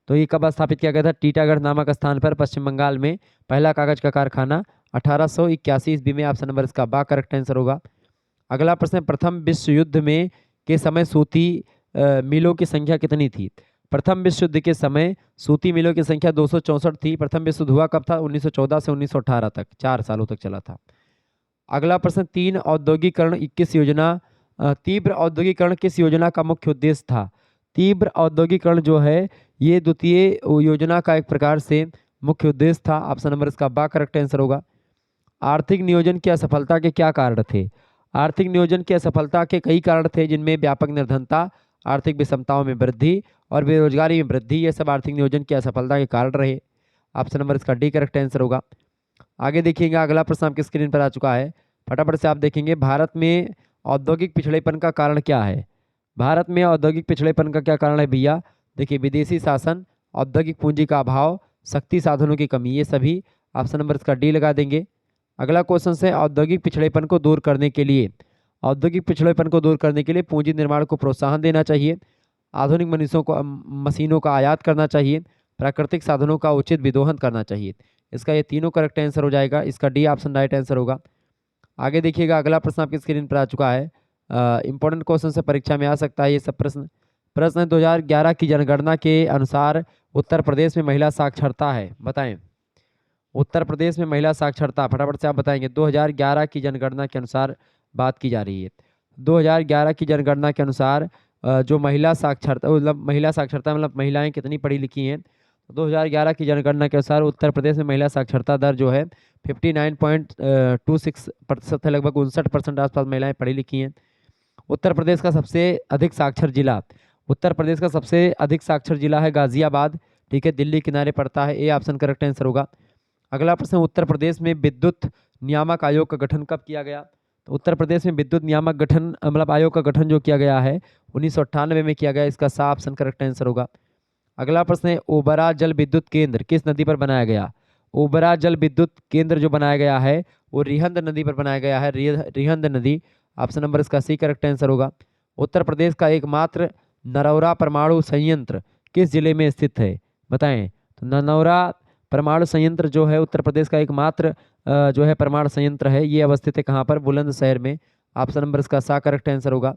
तो ये कब स्थापित किया गया था? टीटागढ़ नामक स्थान पर पश्चिम बंगाल में पहला कागज का कारखाना 1881 ईस्वी में। ऑप्शन नंबर इसका बा करेक्ट आंसर होगा। अगला प्रश्न है, प्रथम विश्व युद्ध में के समय सूती मिलों की संख्या कितनी थी? प्रथम विश्व युद्ध के समय सूती मिलों की संख्या 264 थी। प्रथम विश्व युद्ध हुआ कब था? 1914 से 1918 तक, 4 सालों तक चला था। अगला प्रश्न, तीव्र औद्योगिकरण किस योजना का मुख्य उद्देश्य था? तीव्र औद्योगिकरण जो है ये द्वितीय योजना का एक प्रकार से मुख्य उद्देश्य था। ऑप्शन नंबर इसका बा करेक्ट आंसर होगा। आर्थिक नियोजन की असफलता के क्या कारण थे? आर्थिक नियोजन की असफलता के कई कारण थे, जिनमें व्यापक निर्धनता, आर्थिक विषमताओं में वृद्धि और बेरोजगारी में वृद्धि, ये सब आर्थिक नियोजन की असफलता के कारण रहे। ऑप्शन नंबर इसका डी करेक्ट आंसर होगा। आगे देखिएगा, अगला प्रश्न आपकी स्क्रीन पर आ चुका है, फटाफट से आप देखेंगे। भारत में औद्योगिक पिछड़ेपन का कारण क्या है? भारत में औद्योगिक पिछड़ेपन का क्या कारण है भैया? देखिए, विदेशी शासन, औद्योगिक पूंजी का अभाव, शक्ति साधनों की कमी, ये सभी। ऑप्शन नंबर इसका डी लगा देंगे। अगला क्वेश्चन है, औद्योगिक पिछड़ेपन को दूर करने के लिए पूंजी निर्माण को प्रोत्साहन देना चाहिए, आधुनिक मशीनों का आयात करना चाहिए, प्राकृतिक साधनों का उचित विदोहन करना चाहिए। इसका ये तीनों करेक्ट आंसर हो जाएगा। इसका डी ऑप्शन राइट आंसर होगा। आगे देखिएगा, अगला प्रश्न आपकी स्क्रीन पर आ चुका है। इंपॉर्टेंट क्वेश्चन से परीक्षा में आ सकता है ये सब प्रश्न। प्रश्न 2011 की जनगणना के अनुसार उत्तर प्रदेश में महिला साक्षरता है, बताएं। उत्तर प्रदेश में महिला साक्षरता, फटाफट से आप बताएंगे। 2011 की जनगणना के अनुसार बात की जा रही है। 2011 की जनगणना के अनुसार जो महिला साक्षरता मतलब महिलाएं कितनी पढ़ी लिखी हैं। 2011 की जनगणना के अनुसार उत्तर प्रदेश में महिला साक्षरता दर जो है 59.26% है, लगभग 59% आसपास महिलाएं पढ़ी लिखी हैं। उत्तर प्रदेश का सबसे अधिक साक्षर जिला है गाजियाबाद, ठीक है, दिल्ली किनारे पड़ता है। ए ऑप्शन करेक्ट आंसर होगा। अगला प्रश्न, उत्तर प्रदेश में विद्युत नियामक आयोग का गठन कब किया गया? तो उत्तर प्रदेश में विद्युत नियामक गठन मतलब आयोग का गठन जो किया गया है 1998 में किया गया। इसका सा ऑप्शन करेक्ट आंसर होगा। अगला प्रश्न है, ओबरा जल विद्युत केंद्र किस नदी पर बनाया गया? ओबरा जल विद्युत केंद्र जो बनाया गया है वो रिहंद नदी पर बनाया गया है, रिहंद नदी। ऑप्शन नंबर इसका सी करेक्ट आंसर होगा। उत्तर प्रदेश का एकमात्र नरौरा परमाणु संयंत्र किस जिले में स्थित है, बताएं। तो नरौरा परमाणु संयंत्र जो है उत्तर प्रदेश का एकमात्र जो है परमाणु संयंत्र है, ये अवस्थित है कहाँ पर? बुलंदशहर में। ऑप्शन नंबर इसका सा करेक्ट आंसर होगा।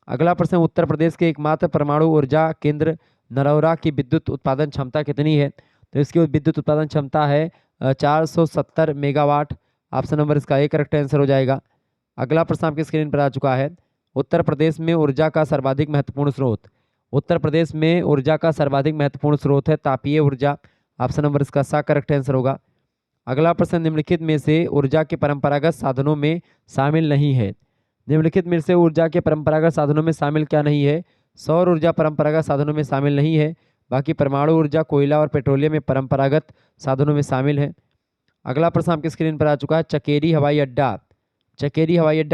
अगला प्रश्न, उत्तर प्रदेश के एकमात्र परमाणु ऊर्जा केंद्र नरौरा की विद्युत उत्पादन क्षमता कितनी है? तो इसकी विद्युत उत्पादन क्षमता है 470 मेगावाट। ऑप्शन नंबर इसका ए करेक्ट आंसर हो जाएगा। अगला प्रश्न आपकी स्क्रीन पर आ चुका है, उत्तर प्रदेश में ऊर्जा का सर्वाधिक महत्वपूर्ण स्रोत है तापीय ऊर्जा। ऑप्शन नंबर इसका सा करेक्ट आंसर होगा। अगला प्रश्न, निम्नलिखित में से ऊर्जा के परंपरागत साधनों में शामिल नहीं है। निम्नलिखित में से ऊर्जा के परंपरागत साधनों में शामिल क्या नहीं है? सौर ऊर्जा परंपरागत साधनों में शामिल नहीं है, बाकी परमाणु ऊर्जा, कोयला और पेट्रोलियम में परंपरागत साधनों में शामिल है। अगला प्रश्न आपकी स्क्रीन पर आ चुका है, चकेरी हवाई अड्डा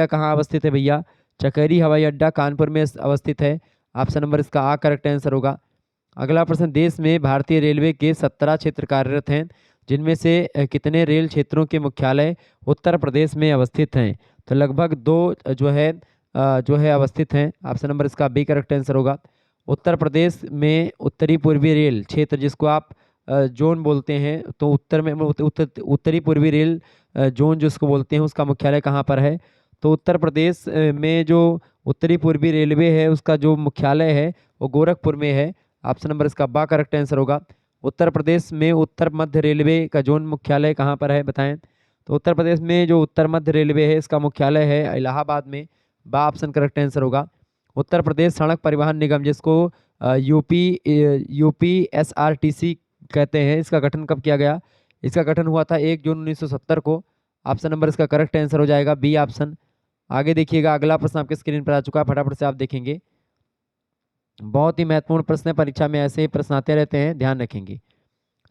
कहाँ अवस्थित है भैया? चकेरी हवाई अड्डा कानपुर में अवस्थित है। ऑप्शन नंबर इसका आ करेक्ट आंसर होगा। अगला प्रश्न, देश में भारतीय रेलवे के 17 क्षेत्र कार्यरत हैं, जिनमें से कितने रेल क्षेत्रों के मुख्यालय उत्तर प्रदेश में अवस्थित हैं? तो लगभग 2 जो है अवस्थित हैं। ऑप्शन नंबर इसका बी करेक्ट आंसर होगा। उत्तर प्रदेश में उत्तरी पूर्वी रेल क्षेत्र, जिसको आप जोन बोलते हैं, तो उत्तरी पूर्वी रेल जोन जिसको बोलते हैं, उसका मुख्यालय कहाँ पर है? तो उत्तर प्रदेश में जो उत्तरी पूर्वी रेलवे है उसका जो मुख्यालय है वो गोरखपुर में है। ऑप्शन नंबर इसका बा करेक्ट आंसर होगा। उत्तर प्रदेश में उत्तर मध्य रेलवे का जोन मुख्यालय कहाँ पर है, बताएं। तो उत्तर प्रदेश में जो उत्तर मध्य रेलवे है इसका मुख्यालय है इलाहाबाद में। बा ऑप्शन करेक्ट आंसर होगा। उत्तर प्रदेश सड़क परिवहन निगम, जिसको यूपीएसआरटीसी कहते हैं, इसका गठन कब किया गया? इसका गठन हुआ था 1 जून 1970 को। ऑप्शन नंबर इसका करेक्ट आंसर हो जाएगा बी ऑप्शन। आगे देखिएगा, अगला प्रश्न आपके स्क्रीन पर आ चुका है, फटाफट से आप देखेंगे। बहुत ही महत्वपूर्ण प्रश्न है, परीक्षा में ऐसे ही प्रश्न आते रहते हैं, ध्यान रखेंगे।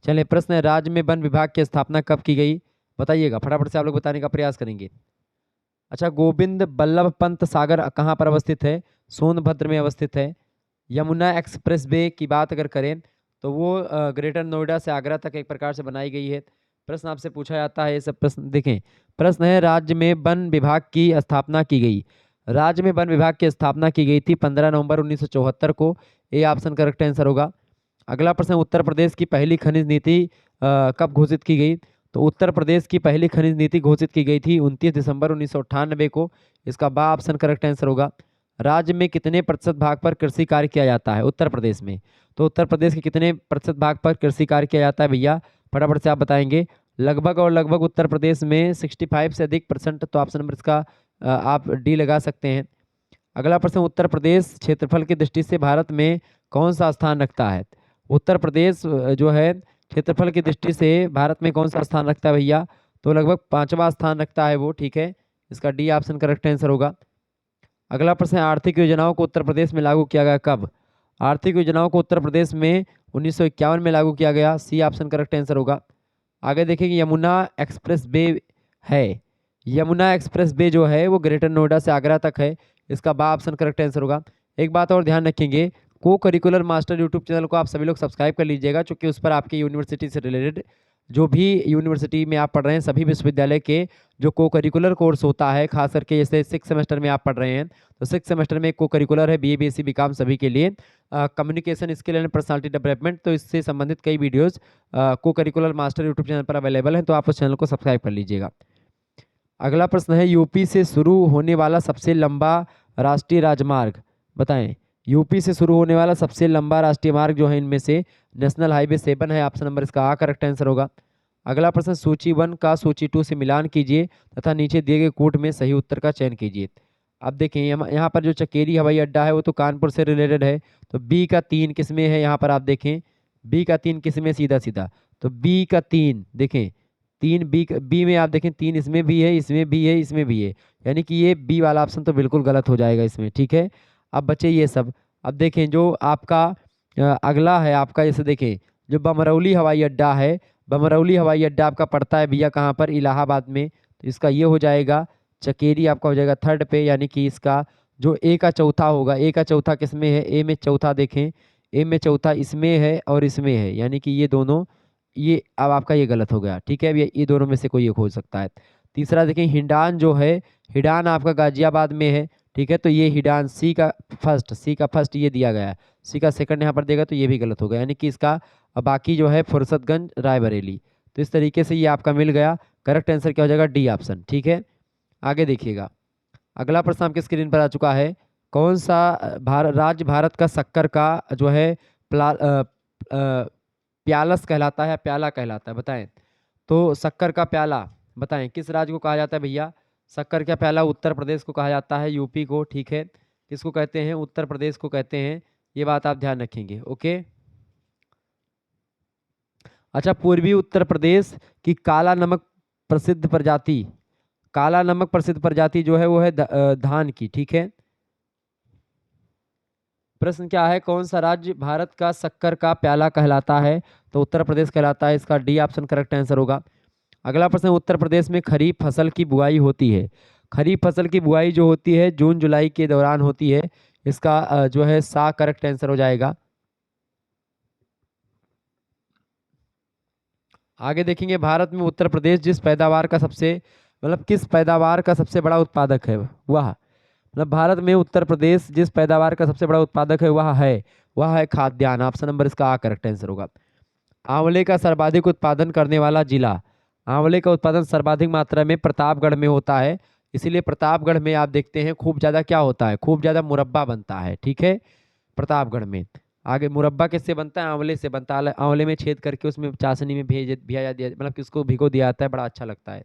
चलिए, प्रश्न है, राज्य में वन विभाग की स्थापना कब की गई? बताइएगा, फटाफट से आप लोग बताने का प्रयास करेंगे। अच्छा, गोविंद बल्लभ पंत सागर कहाँ पर अवस्थित है? सोनभद्र में अवस्थित है। यमुना एक्सप्रेस वे की बात अगर करें तो वो ग्रेटर नोएडा से आगरा तक एक प्रकार से बनाई गई है। प्रश्न आपसे पूछा जाता है ये सब प्रश्न, देखें। प्रश्न है, राज्य में वन विभाग की स्थापना की गई। राज्य में वन विभाग की स्थापना की गई थी 15 नवंबर 1974 को। ए ऑप्शन करेक्ट आंसर होगा। अगला प्रश्न, उत्तर प्रदेश की पहली खनिज नीति कब घोषित की गई? तो उत्तर प्रदेश की पहली खनिज नीति घोषित की गई थी 29 दिसंबर 1998 को। इसका बा ऑप्शन करेक्ट आंसर होगा। राज्य में कितने प्रतिशत भाग पर कृषि कार्य किया जाता है उत्तर प्रदेश में? तो उत्तर प्रदेश के कितने प्रतिशत भाग पर कृषि कार्य किया जाता है भैया? फटाफट से आप बताएंगे। लगभग और लगभग उत्तर प्रदेश में 65 से अधिक परसेंट। तो ऑप्शन नंबर इसका आप डी लगा सकते हैं। अगला प्रश्न, उत्तर प्रदेश क्षेत्रफल की दृष्टि से भारत में कौन सा स्थान रखता है? उत्तर प्रदेश जो है क्षेत्रफल की दृष्टि से भारत में कौन सा स्थान रखता है भैया? तो लगभग 5वां स्थान रखता है वो, ठीक है। इसका डी ऑप्शन करेक्ट आंसर होगा। अगला प्रश्न है, आर्थिक योजनाओं को उत्तर प्रदेश में लागू किया गया कब? आर्थिक योजनाओं को उत्तर प्रदेश में 1951 में लागू किया गया। सी ऑप्शन करेक्ट आंसर होगा। आगे देखेंगे, यमुना एक्सप्रेस वे है। यमुना एक्सप्रेस वे जो है वो ग्रेटर नोएडा से आगरा तक है। इसका बा ऑप्शन करेक्ट आंसर होगा। एक बात और ध्यान रखेंगे, को करिकुलर मास्टर यूट्यूब चैनल को आप सभी लोग सब्सक्राइब कर लीजिएगा, क्योंकि उस पर आपकी यूनिवर्सिटी से रिलेटेड जो भी यूनिवर्सिटी में आप पढ़ रहे हैं सभी विश्वविद्यालय के जो को करिकुलर कोर्स होता है, खास करके जैसे 6 सेमेस्टर में आप पढ़ रहे हैं तो 6 सेमेस्टर में को करिकुलर है, बीए बीएससी बीकॉम सभी के लिए communication skill and personality development. तो इससे संबंधित कई वीडियोस को करिकुलर मास्टर यूट्यूब चैनल पर अवेलेबल हैं, तो आप उस चैनल को सब्सक्राइब कर लीजिएगा। अगला प्रश्न है, यूपी से शुरू होने वाला सबसे लंबा राष्ट्रीय राजमार्ग बताएं। यूपी से शुरू होने वाला सबसे लंबा राष्ट्रीय मार्ग जो है इनमें से नेशनल हाईवे 7 है। ऑप्शन नंबर इसका आ करेक्ट आंसर होगा। अगला प्रश्न, सूची 1 का सूची 2 से मिलान कीजिए तथा नीचे दिए गए कोट में सही उत्तर का चयन कीजिए। अब देखें यहाँ पर जो चकेरी हवाई अड्डा है वो तो कानपुर से रिलेटेड है, तो बी का 3 किस में है? यहाँ पर आप देखें बी का 3 किस में? सीधा सीधा तो बी का 3 देखें, 3 बी में आप देखें 3 इसमें भी है, इसमें भी है, इसमें भी है, यानी कि ये बी वाला ऑप्शन तो बिल्कुल गलत हो जाएगा इसमें, ठीक है। अब बचे ये सब। अब देखें जो आपका अगला है आपका, जैसे देखें जो बमरौली हवाई अड्डा है, बमरौली हवाई अड्डा आपका पड़ता है भैया कहाँ पर? इलाहाबाद में। तो इसका ये हो जाएगा चकेरी आपका हो जाएगा 3rd पे, यानी कि इसका जो ए का चौथा होगा, ए का चौथा किस में है? ए में चौथा देखें, ए में चौथा इसमें है और इसमें है, यानी कि ये दोनों, ये अब आपका ये गलत हो गया, ठीक है। अब ये दोनों में से कोई एक हो सकता है। तीसरा देखें हिडान जो है, हिडान आपका गाजियाबाद में है, ठीक है। तो ये हिडान सी का फर्स्ट ये दिया गया है, सी का सेकंड यहाँ पर देगा तो ये भी गलत होगा, यानी कि इसका बाकी जो है फुर्सतगंज रायबरेली। तो इस तरीके से ये आपका मिल गया। करेक्ट आंसर क्या हो जाएगा? डी ऑप्शन, ठीक है। आगे देखिएगा, अगला प्रश्न आपके स्क्रीन पर आ चुका है। कौन सा राज्य भारत का शक्कर का जो है प्यालस कहलाता है, प्याला कहलाता है बताएं। तो शक्कर का प्याला बताएं किस राज्य को कहा जाता है भैया? शक्कर का प्याला उत्तर प्रदेश को कहा जाता है, यूपी को, ठीक है। किसको कहते हैं? उत्तर प्रदेश को कहते हैं। ये बात आप ध्यान रखेंगे, ओके। अच्छा, पूर्वी उत्तर प्रदेश की काला नमक प्रसिद्ध प्रजाति, काला नमक प्रसिद्ध प्रजाति जो है वो है धान की, ठीक है। प्रश्न क्या है, कौन सा राज्य भारत का शक्कर का प्याला कहलाता है? तो उत्तर प्रदेश कहलाता है। इसका डी ऑप्शन करेक्ट आंसर होगा। अगला प्रश्न, उत्तर प्रदेश में खरीफ फसल की बुआई होती है। खरीफ फसल की बुआई जो होती है जून जुलाई के दौरान होती है। इसका जो है सा करेक्ट आंसर हो जाएगा। आगे देखेंगे, भारत में उत्तर प्रदेश जिस पैदावार का सबसे मतलब किस पैदावार का सबसे बड़ा उत्पादक है वह, मतलब भारत में उत्तर प्रदेश जिस पैदावार का सबसे बड़ा उत्पादक है वह है खाद्यान्न। ऑप्शन नंबर इसका आ करेक्ट आंसर होगा। आंवले का सर्वाधिक उत्पादन करने वाला जिला, आंवले का उत्पादन सर्वाधिक मात्रा में प्रतापगढ़ में होता है, इसीलिए प्रतापगढ़ में आप देखते हैं खूब ज़्यादा क्या होता है? खूब ज़्यादा मुरब्बा बनता है, ठीक है, प्रतापगढ़ में। आगे मुरब्बा किससे बनता है? आंवले से बनता है। आंवले में छेद करके उसमें चाशनी में भेजा दिया, मतलब किसको भिगो दिया जाता है, बड़ा अच्छा लगता है।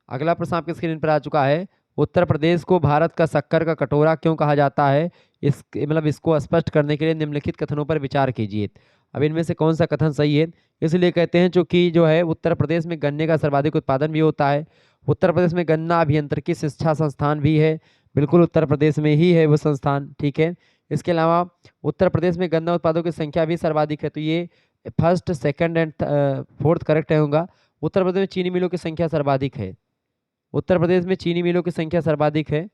अगला प्रश्न आपके स्क्रीन पर आ चुका है। उत्तर प्रदेश को भारत का शक्कर का कटोरा क्यों कहा जाता है? इस मतलब इसको स्पष्ट करने के लिए निम्नलिखित कथनों पर विचार कीजिए। अब इनमें से कौन सा कथन सही है? इसलिए कहते हैं क्योंकि जो है उत्तर प्रदेश में गन्ने का सर्वाधिक उत्पादन भी होता है। उत्तर प्रदेश में गन्ना अभियंत्रिकी शिक्षा संस्थान भी है, बिल्कुल उत्तर प्रदेश में ही है वो संस्थान, ठीक है। इसके अलावा उत्तर प्रदेश में गन्ना उत्पादकों की संख्या भी सर्वाधिक है, तो ये first second and fourth correct होगा। उत्तर प्रदेश में चीनी मिलों की संख्या सर्वाधिक है, उत्तर प्रदेश में चीनी मिलों की संख्या सर्वाधिक है,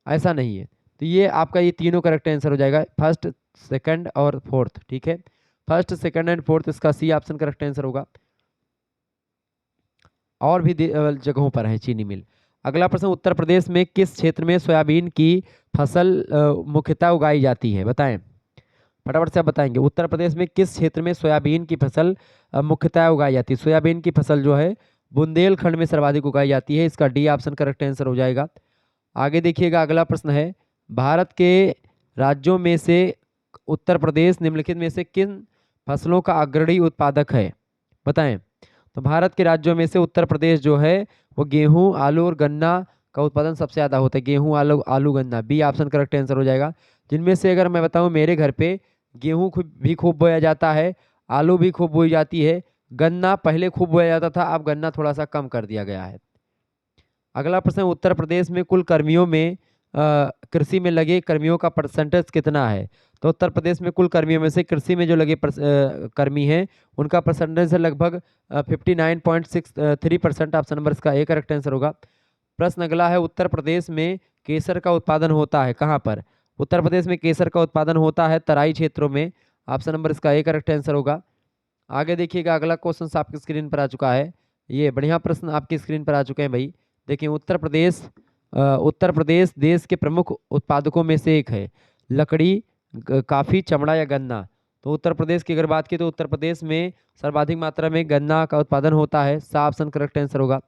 ऐसा नहीं है। तो ये आपका ये तीनों करेक्ट आंसर हो जाएगा, फर्स्ट सेकंड और फोर्थ, ठीक है। फर्स्ट सेकंड एंड फोर्थ, इसका सी ऑप्शन करेक्ट आंसर होगा। और भी जगहों पर है चीनी मिल। अगला प्रश्न, उत्तर प्रदेश में किस क्षेत्र में सोयाबीन की फसल मुख्यतः उगाई जाती है बताएं। फटाफट से आप बताएंगे। उत्तर प्रदेश में किस क्षेत्र में सोयाबीन की फसल मुख्यतः उगाई जाती है? सोयाबीन की फसल जो है बुंदेलखंड में सर्वाधिक उगाई जाती है। इसका डी ऑप्शन करेक्ट आंसर हो जाएगा। आगे देखिएगा, अगला प्रश्न है, भारत के राज्यों में से उत्तर प्रदेश निम्नलिखित में से किन फसलों का अग्रणी उत्पादक है? बताएं। तो भारत के राज्यों में से उत्तर प्रदेश जो है वो गेहूं, आलू और गन्ना का उत्पादन सबसे ज़्यादा होता है। गेहूं, आलू, आलू गन्ना, बी ऑप्शन करेक्ट आंसर हो जाएगा। जिनमें से अगर मैं बताऊं, मेरे घर पे गेहूं भी खूब बोया जाता है, आलू भी खूब बोई जाती है, गन्ना पहले खूब बोया जाता था, अब गन्ना थोड़ा सा कम कर दिया गया है। अगला प्रश्न, उत्तर प्रदेश में कुल कर्मियों में कृषि में लगे कर्मियों का परसेंटेज कितना है? तो उत्तर प्रदेश में कुल कर्मियों में से कृषि में जो लगे कर्मी हैं उनका परसेंटेज है लगभग 59.63%। ऑप्शन नंबर इसका ए करेक्ट आंसर होगा। प्रश्न अगला है, उत्तर प्रदेश में केसर का उत्पादन होता है कहाँ पर? उत्तर प्रदेश में केसर का उत्पादन होता है तराई क्षेत्रों में। ऑप्शन नंबर इसका ए करेक्ट आंसर होगा। आगे देखिएगा, अगला क्वेश्चन आपकी स्क्रीन पर आ चुका है। ये बढ़िया प्रश्न आपकी स्क्रीन पर आ चुके हैं भाई। देखिए, उत्तर प्रदेश देश के प्रमुख उत्पादकों में से एक है। लकड़ी, काफ़ी, चमड़ा या गन्ना? तो उत्तर प्रदेश की अगर बात की तो उत्तर प्रदेश में सर्वाधिक मात्रा में गन्ना का उत्पादन होता है। सा ऑप्शन करेक्ट आंसर होगा।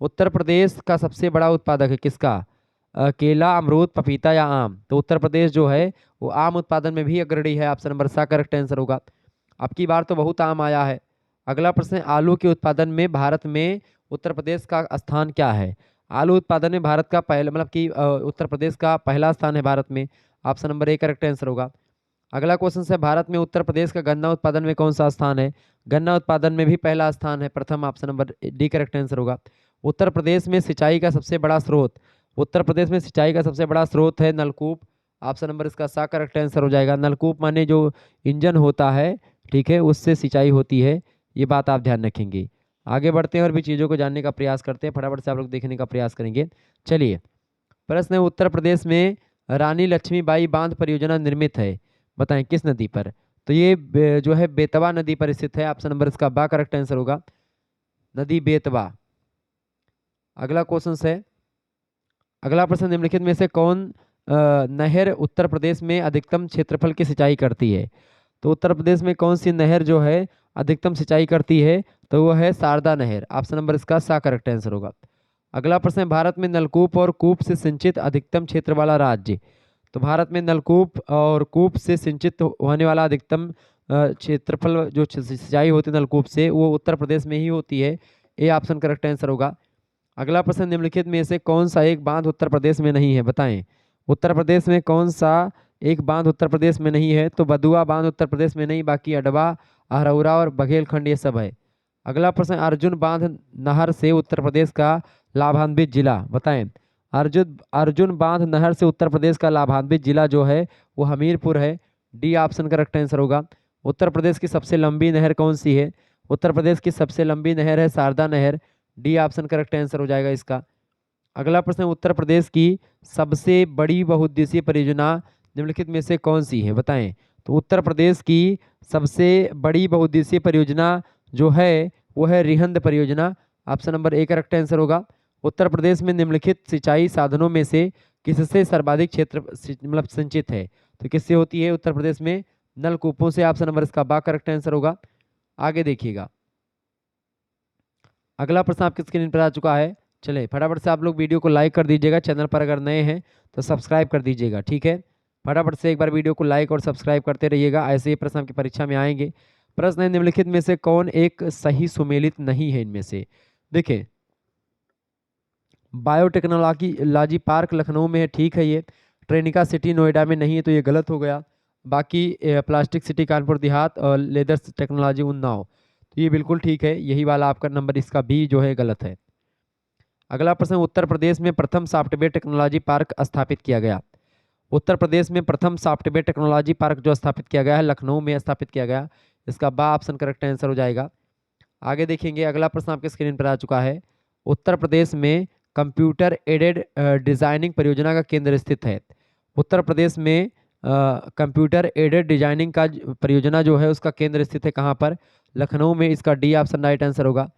उत्तर प्रदेश का सबसे बड़ा उत्पादक है किसका? केला, अमरूद, पपीता या आम? तो उत्तर प्रदेश जो है वो आम उत्पादन में भी अग्रणी है। ऑप्शन नंबर सा करेक्ट आंसर होगा। अब की बार तो बहुत आम आया है। अगला प्रश्न, आलू के उत्पादन में भारत में उत्तर प्रदेश का स्थान क्या है? आलू उत्पादन में भारत का पहला मतलब कि उत्तर प्रदेश का पहला स्थान है भारत में। Option number A correct answer होगा। अगला क्वेश्चन है, भारत में उत्तर प्रदेश का गन्ना उत्पादन में कौन सा स्थान है? गन्ना उत्पादन में भी पहला स्थान है, प्रथम। Option number D correct answer होगा। उत्तर प्रदेश में सिंचाई का सबसे बड़ा स्रोत? उत्तर प्रदेश में सिंचाई का सबसे बड़ा स्रोत है नलकूप। ऑप्शन नंबर इसका सा करेक्ट आंसर हो जाएगा। नलकूप माने जो इंजन होता है, ठीक है, उससे सिंचाई होती है। ये बात आप ध्यान रखेंगे। आगे बढ़ते हैं और भी चीज़ों को जानने का प्रयास करते हैं। फटाफट से आप लोग देखने का प्रयास करेंगे। चलिए, प्रश्न है, उत्तर प्रदेश में रानी लक्ष्मीबाई बांध परियोजना निर्मित है, बताएं किस नदी पर? तो ये जो है बेतवा नदी पर स्थित है। ऑप्शन नंबर इसका बा करेक्ट आंसर होगा, नदी बेतवा। अगला क्वेश्चन है, अगला प्रश्न, निम्नलिखित में से कौन नहर उत्तर प्रदेश में अधिकतम क्षेत्रफल की सिंचाई करती है? तो उत्तर प्रदेश में कौन सी नहर जो है अधिकतम सिंचाई करती है? तो वो है शारदा नहर। ऑप्शन नंबर इसका सा करेक्ट आंसर होगा। अगला प्रश्न है, भारत में नलकूप और कूप से सिंचित अधिकतम क्षेत्र वाला राज्य? तो भारत में नलकूप और कूप से सिंचित होने वाला अधिकतम क्षेत्रफल जो सिंचाई होती है नलकूप से, वो उत्तर प्रदेश में ही होती है। ए ऑप्शन करेक्ट आंसर होगा। अगला प्रश्न, निम्नलिखित में से कौन सा एक बांध उत्तर प्रदेश में नहीं है? बताएं, उत्तर प्रदेश में कौन सा एक बांध उत्तर प्रदेश में नहीं है? तो बदुआ बांध उत्तर प्रदेश में नहीं, बाकी अडवा, अहरौरा और बघेलखंड ये सब है। अगला प्रश्न, अर्जुन बांध नहर से उत्तर प्रदेश का लाभान्वित जिला? बताएं, अर्जुन बांध नहर से उत्तर प्रदेश का लाभान्वित जिला जो है वो हमीरपुर है। डी ऑप्शन करेक्ट आंसर होगा। उत्तर प्रदेश की सबसे लंबी नहर कौन सी है? उत्तर प्रदेश की सबसे लंबी नहर है शारदा नहर। डी ऑप्शन करेक्ट आंसर हो जाएगा इसका। अगला प्रश्न, उत्तर प्रदेश की सबसे बड़ी बहुउद्देशीय परियोजना निम्नलिखित में से कौन सी है? बताएं। तो उत्तर प्रदेश की सबसे बड़ी बहुउद्देशीय परियोजना जो है वो है रिहंद परियोजना। Option number A correct answer होगा। उत्तर प्रदेश में निम्नलिखित सिंचाई साधनों में से किससे सर्वाधिक क्षेत्र मतलब सिंचित है? तो किससे होती है उत्तर प्रदेश में? नलकूपों से। ऑप्शन नंबर इसका बा करेक्ट आंसर होगा। आगे देखिएगा, अगला प्रश्न आपकी स्क्रीन पर आ चुका है। चले फटाफट से आप लोग वीडियो को लाइक कर दीजिएगा, चैनल पर अगर नए हैं तो सब्सक्राइब कर दीजिएगा, ठीक है। फटाफट से एक बार वीडियो को लाइक और सब्सक्राइब करते रहिएगा, ऐसे ही प्रश्न आपकी परीक्षा में आएंगे। प्रश्न है, निम्नलिखित में से कौन एक सही सुमेलित नहीं है इनमें से? देखिए, बायोटेक्नोलॉजी पार्क लखनऊ में है, ठीक है। ये ट्रेनिका सिटी नोएडा में नहीं है, तो ये गलत हो गया। बाकी प्लास्टिक सिटी कानपुर देहात और लेदर टेक्नोलॉजी उन्नाव, तो ये बिल्कुल ठीक है। यही वाला आपका नंबर इसका बी जो है गलत है। अगला प्रश्न, उत्तर प्रदेश में प्रथम सॉफ्टवेयर टेक्नोलॉजी पार्क स्थापित किया गया? उत्तर प्रदेश में प्रथम सॉफ्टवेयर टेक्नोलॉजी पार्क जो स्थापित किया गया है लखनऊ में स्थापित किया गया, इसका बा ऑप्शन करेक्ट आंसर हो जाएगा। आगे देखेंगे, अगला प्रश्न आपके स्क्रीन पर आ चुका है। उत्तर प्रदेश में कंप्यूटर एडेड डिजाइनिंग परियोजना का केंद्र स्थित है? उत्तर प्रदेश में कंप्यूटर एडेड डिजाइनिंग का परियोजना जो है उसका केंद्र स्थित है कहाँ पर? लखनऊ में। इसका डी ऑप्शन राइट आंसर होगा।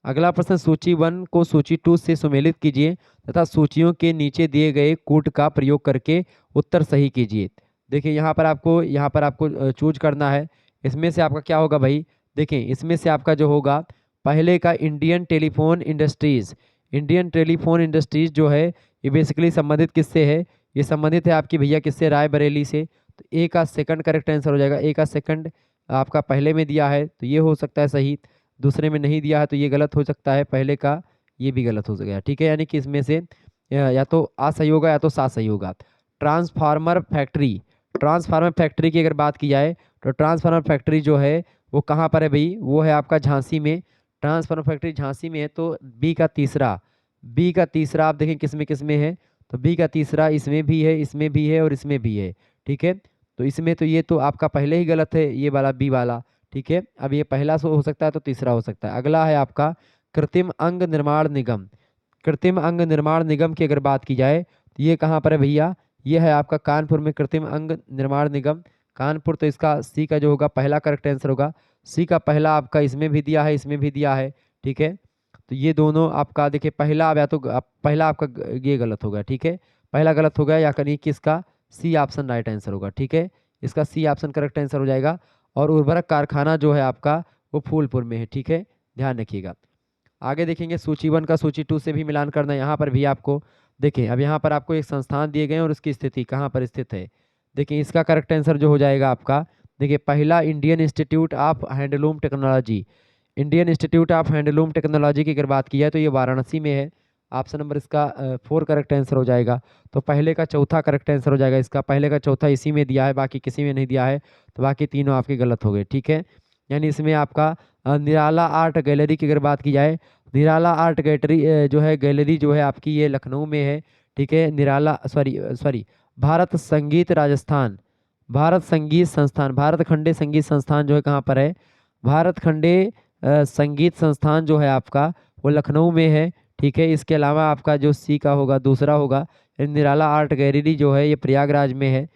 अगला प्रश्न, सूची 1 को सूची 2 से सुमेलित कीजिए तथा सूचियों के नीचे दिए गए कूट का प्रयोग करके उत्तर सही कीजिए। देखिए यहाँ पर आपको चूज करना है। इसमें से आपका क्या होगा भाई, देखें इसमें से आपका जो होगा पहले का Indian telephone industries. Indian telephone industries जो है ये बेसिकली संबंधित किससे है, ये संबंधित है आपकी भैया किससे, रायबरेली से। तो ए का सेकंड करेक्ट आंसर हो जाएगा। ए का सेकंड आपका पहले में दिया है तो ये हो सकता है सही, दूसरे में नहीं दिया है तो ये गलत हो सकता है, पहले का ये भी गलत हो गया। ठीक है, यानी कि इसमें से या तो आ सही होगा या तो सा सही होगा। ट्रांसफार्मर फैक्ट्री, ट्रांसफार्मर फैक्ट्री की अगर बात की जाए तो ट्रांसफार्मर फैक्ट्री जो है वो कहाँ पर है भाई, वो है आपका झांसी में। ट्रांसफार्मर फैक्ट्री झांसी में है। तो बी का तीसरा, बी का तीसरा आप देखें किस में है, तो बी का तीसरा इसमें भी है, इसमें भी है और इसमें भी है। ठीक है, तो इसमें तो ये तो आपका पहले ही गलत है, ये वाला बी वाला। ठीक है, अब ये पहला हो सकता है तो तीसरा हो सकता है। अगला है आपका कृत्रिम अंग निर्माण निगम। कृत्रिम अंग निर्माण निगम की अगर बात की जाए तो ये कहाँ पर है भैया, ये है आपका कानपुर में कृत्रिम अंग निर्माण निगम, कानपुर। तो इसका सी का जो होगा पहला करेक्ट आंसर होगा। सी का पहला आपका इसमें भी दिया है, इसमें भी दिया है। ठीक है, तो ये दोनों आपका देखिए पहला, अब या तो पहला आपका ये गलत होगा। ठीक है, पहला गलत हो गया, या कहीं किसका सी ऑप्शन राइट आंसर होगा। ठीक है, इसका सी ऑप्शन करेक्ट आंसर हो जाएगा। और उर्वरक कारखाना जो है आपका वो फूलपुर में है। ठीक है, ध्यान रखिएगा। आगे देखेंगे सूची 1 का सूची 2 से भी मिलान करना है। यहाँ पर भी आपको देखें, अब यहाँ पर आपको एक संस्थान दिए गए हैं और उसकी स्थिति कहाँ पर स्थित है। देखिए इसका करेक्ट आंसर जो हो जाएगा आपका, देखिए पहला Indian institute of handloom technology. Indian institute of handloom technology की अगर बात की जाए तो ये वाराणसी में है। ऑप्शन नंबर इसका 4 करेक्ट आंसर हो जाएगा। तो पहले का चौथा करेक्ट आंसर हो जाएगा इसका, पहले का चौथा इसी में दिया है, बाकी किसी में नहीं दिया है, तो बाकी तीनों आपके गलत हो गए। ठीक है, यानी इसमें आपका निराला आर्ट गैलरी की अगर बात की जाए, निराला आर्ट गैलरी जो है गैलरी जो है आपकी ये लखनऊ में है। ठीक है, निराला सॉरी भारत संगीत राजस्थान, भारत संगीत संस्थान, भारत खंडे संगीत संस्थान जो है कहाँ पर है, भारत खंडे संगीत संस्थान जो है आपका वो लखनऊ में है। ठीक है, इसके अलावा आपका जो सी का होगा दूसरा होगा, निराला आर्ट गैलरी जो है ये प्रयागराज में है।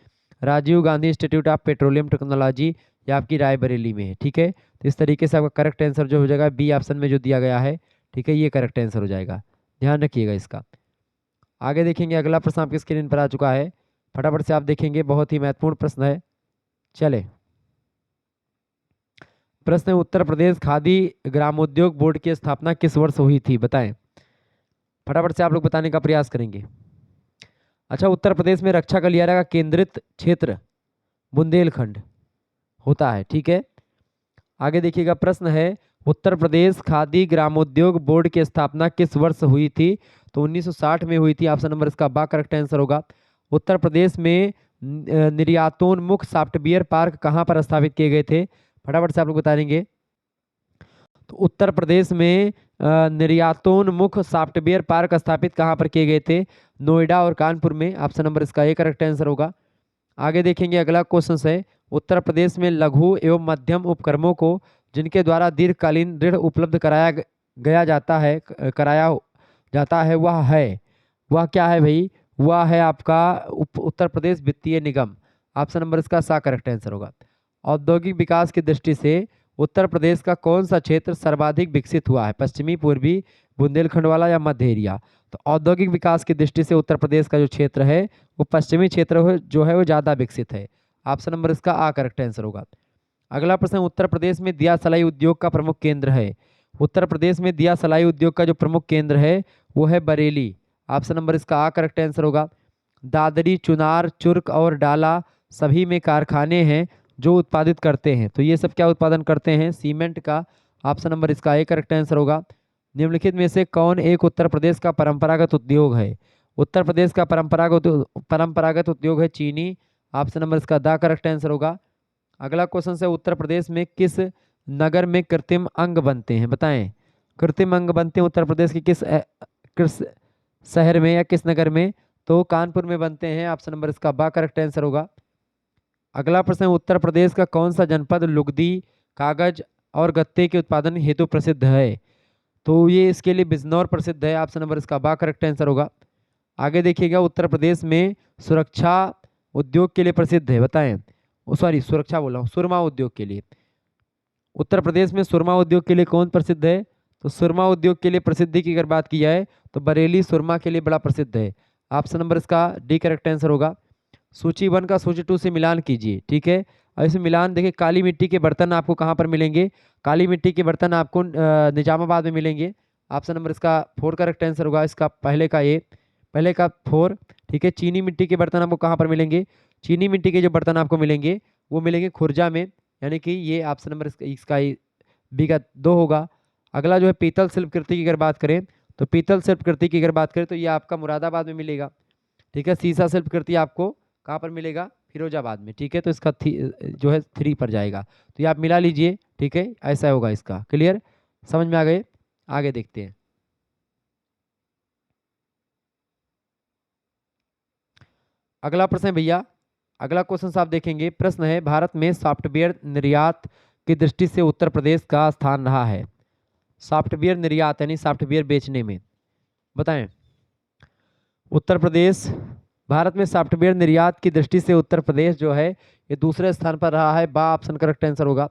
Rajiv Gandhi institute of petroleum technology ये आपकी रायबरेली में है। ठीक है, तो इस तरीके से आपका करेक्ट आंसर जो हो जाएगा बी ऑप्शन में जो दिया गया है। ठीक है, ये करेक्ट आंसर हो जाएगा, ध्यान रखिएगा इसका। आगे देखेंगे अगला प्रश्न आपकी स्क्रीन पर आ चुका है, फटाफट से आप देखेंगे, बहुत ही महत्वपूर्ण प्रश्न है। चले, प्रश्न है उत्तर प्रदेश खादी ग्रामोद्योग बोर्ड की स्थापना किस वर्ष हुई थी, बताएं। फटाफट से आप लोग बताने का प्रयास करेंगे। अच्छा, उत्तर प्रदेश में रक्षा गलियारा का केंद्रित क्षेत्र बुंदेलखंड होता है। ठीक है, आगे देखिएगा प्रश्न है उत्तर प्रदेश खादी ग्रामोद्योग बोर्ड की स्थापना किस वर्ष हुई थी, तो 1960 में हुई थी। ऑप्शन नंबर इसका बा करेक्ट आंसर होगा। उत्तर प्रदेश में निर्यातोन्मुख सॉफ्टवेयर पार्क कहाँ पर स्थापित किए गए थे, फटाफट से आप लोग बताएंगे। तो उत्तर प्रदेश में निर्यातोन्मुख सॉफ्टवेयर पार्क स्थापित कहाँ पर किए गए थे, नोएडा और कानपुर में। ऑप्शन नंबर इसका ए करेक्ट आंसर होगा। आगे देखेंगे अगला क्वेश्चन है उत्तर प्रदेश में लघु एवं मध्यम उपक्रमों को जिनके द्वारा दीर्घकालीन ऋण उपलब्ध कराया जाता है वह क्या है भाई, वह है आपका उत्तर प्रदेश वित्तीय निगम। ऑप्शन नंबर इसका सा करेक्ट आंसर होगा। औद्योगिक विकास की दृष्टि से उत्तर प्रदेश का कौन सा क्षेत्र सर्वाधिक विकसित हुआ है, पश्चिमी, पूर्वी, बुंदेलखंड वाला या मध्य एरिया। तो औद्योगिक विकास की दृष्टि से उत्तर प्रदेश का जो क्षेत्र है वो पश्चिमी क्षेत्र जो है वो ज़्यादा विकसित है। ऑप्शन नंबर इसका आ करेक्ट आंसर होगा। अगला प्रश्न, उत्तर प्रदेश में दिया सलाई उद्योग का प्रमुख केंद्र है। उत्तर प्रदेश में दिया सलाई उद्योग का जो प्रमुख केंद्र है वो है बरेली। ऑप्शन नंबर इसका आ करेक्ट आंसर होगा। दादरी, चुनार, चुर्क और डाला सभी में कारखाने हैं जो उत्पादित करते हैं, तो ये सब क्या उत्पादन करते हैं, सीमेंट का। ऑप्शन नंबर इसका ए करेक्ट आंसर होगा। निम्नलिखित में से कौन एक उत्तर प्रदेश का परंपरागत उद्योग है, उत्तर प्रदेश का परंपरागत उद्योग है चीनी। ऑप्शन नंबर इसका द करेक्ट आंसर होगा। अगला क्वेश्चन है उत्तर प्रदेश में किस नगर में कृत्रिम अंग बनते हैं, बताएं। कृत्रिम अंग बनते हैं उत्तर प्रदेश के किस शहर में या किस नगर में, तो कानपुर में बनते हैं। ऑप्शन नंबर इसका बा करेक्ट आंसर होगा। अगला प्रश्न है उत्तर प्रदेश का कौन सा जनपद लुगदी, कागज और गत्ते के उत्पादन हेतु प्रसिद्ध है, तो ये इसके लिए बिजनौर प्रसिद्ध है। ऑप्शन नंबर इसका बा करेक्ट आंसर होगा। आगे देखिएगा उत्तर प्रदेश में सुरक्षा उद्योग के लिए प्रसिद्ध है, बताएं। सुरक्षा बोल रहा हूँ, सुरमा उद्योग के लिए। उत्तर प्रदेश में सुरमा उद्योग के लिए कौन प्रसिद्ध है, तो सुरमा उद्योग के लिए प्रसिद्धि की अगर बात की जाए तो बरेली सुरमा के लिए बड़ा प्रसिद्ध है। ऑप्शन नंबर इसका डी करेक्ट आंसर होगा। सूची 1 का सूची 2 से मिलान कीजिए। ठीक है, और इसमें मिलान देखिए, काली मिट्टी के बर्तन आपको कहाँ पर मिलेंगे? काली मिट्टी के बर्तन आपको निजामाबाद में मिलेंगे। ऑप्शन नंबर इसका 4 करेक्ट आंसर होगा, इसका पहले का ए, पहले का 4। ठीक है, चीनी मिट्टी के बर्तन आपको कहाँ पर मिलेंगे? चीनी मिट्टी के जो बर्तन आपको मिलेंगे वो मिलेंगे खुर्जा में, यानी कि ये ऑप्शन नंबर इसका बी का 2 होगा। अगला जो है पीतल शिल्पकृति की अगर बात करें, तो पीतल शिल्पकृति की अगर बात करें तो ये आपका मुरादाबाद में मिलेगा। ठीक है, शीशा शिल्पकृति आपको कहाँ पर मिलेगा? फिरोजाबाद में। ठीक है, तो इसका जो है 3 पर जाएगा, तो ये आप मिला लीजिए। ठीक है, ऐसा होगा इसका। क्लियर, समझ में आ गए? आगे देखते हैं। अगला प्रश्न है भैया, अगला क्वेश्चन आप देखेंगे, प्रश्न है भारत में सॉफ्टवेयर निर्यात की दृष्टि से उत्तर प्रदेश का स्थान रहा है। सॉफ्टवेयर निर्यात यानी सॉफ्टवेयर बेचने में, बताएं। उत्तर प्रदेश, भारत में सॉफ्टवेयर निर्यात की दृष्टि से उत्तर प्रदेश जो है ये दूसरे स्थान पर रहा है। बा ऑप्शन करेक्ट आंसर होगा।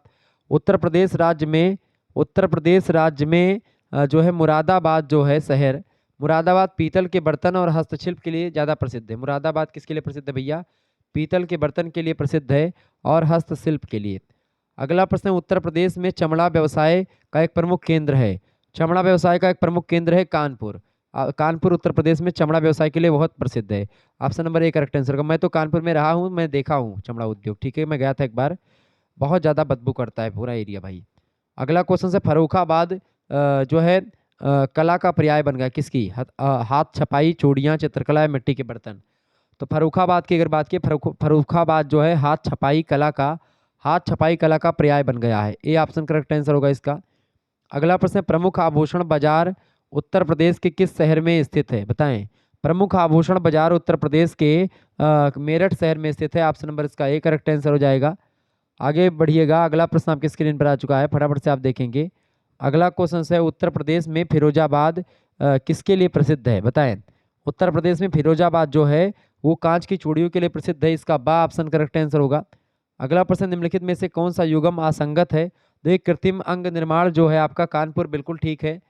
उत्तर प्रदेश राज्य में, उत्तर प्रदेश राज्य में जो है मुरादाबाद जो है शहर, मुरादाबाद पीतल के बर्तन और हस्तशिल्प के लिए ज़्यादा प्रसिद्ध है। मुरादाबाद किसके लिए प्रसिद्ध है भैया? पीतल के बर्तन के लिए प्रसिद्ध है और हस्तशिल्प के लिए। अगला प्रश्न है, उत्तर प्रदेश में चमड़ा व्यवसाय का एक प्रमुख केंद्र है। चमड़ा व्यवसाय का एक प्रमुख केंद्र है कानपुर। कानपुर उत्तर प्रदेश में चमड़ा व्यवसाय के लिए बहुत प्रसिद्ध है। Option number A correct answer का। मैं तो कानपुर में रहा हूँ, मैं देखा हूँ चमड़ा उद्योग। ठीक है, मैं गया था एक बार, बहुत ज़्यादा बदबू करता है पूरा एरिया भाई। अगला क्वेश्चन से, फर्रुखाबाद जो है कला का पर्याय बन गया किसकी? हाथ छपाई, चूड़ियाँ, चित्रकला या मिट्टी के बर्तन। तो फर्रुखाबाद की अगर बात की, फर्रुखाबाद जो है हाथ छपाई कला का, हाथ छपाई कला का पर्याय बन गया है। ए ऑप्शन करेक्ट आंसर होगा इसका। अगला प्रश्न है, प्रमुख आभूषण बाजार उत्तर प्रदेश के किस शहर में स्थित है? बताएं। प्रमुख आभूषण बाजार उत्तर प्रदेश के मेरठ शहर में स्थित है। ऑप्शन नंबर इसका ए करेक्ट आंसर हो जाएगा। आगे बढ़िएगा, अगला प्रश्न आपकी स्क्रीन पर आ चुका है, फटाफट से आप देखेंगे। अगला क्वेश्चन है, उत्तर प्रदेश में फिरोजाबाद किसके लिए प्रसिद्ध है? बताएं। उत्तर प्रदेश में फिरोजाबाद जो है वो कांच की चूड़ियों के लिए प्रसिद्ध है। इसका बा ऑप्शन करेक्ट आंसर होगा। अगला प्रश्न, निम्नलिखित में से कौन सा युगम असंगत है? देखिए, कृत्रिम अंग निर्माण जो है आपका कानपुर, बिल्कुल ठीक है।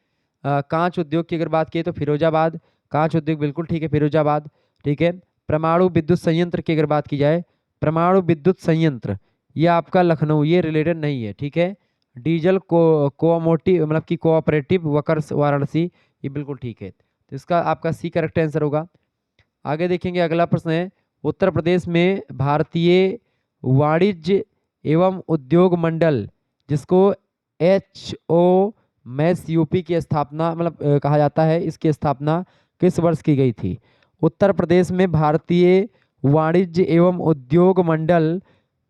कांच उद्योग की अगर बात की तो फिरोजाबाद, कांच उद्योग बिल्कुल ठीक है, फिरोजाबाद। ठीक है, परमाणु विद्युत संयंत्र की अगर बात की जाए, परमाणु विद्युत संयंत्र ये आपका लखनऊ, ये रिलेटेड नहीं है। ठीक है, डीजल कोऑमोटिव मतलब कि कोऑपरेटिव वर्कर्स वाराणसी, ये बिल्कुल ठीक है, तो इसका आपका सी करेक्ट आंसर होगा। आगे देखेंगे, अगला प्रश्न है, उत्तर प्रदेश में भारतीय वाणिज्य एवं उद्योग मंडल जिसको HO मैस यूपी की स्थापना मतलब कहा जाता है, इसकी स्थापना किस वर्ष की गई थी? उत्तर प्रदेश में भारतीय वाणिज्य एवं उद्योग मंडल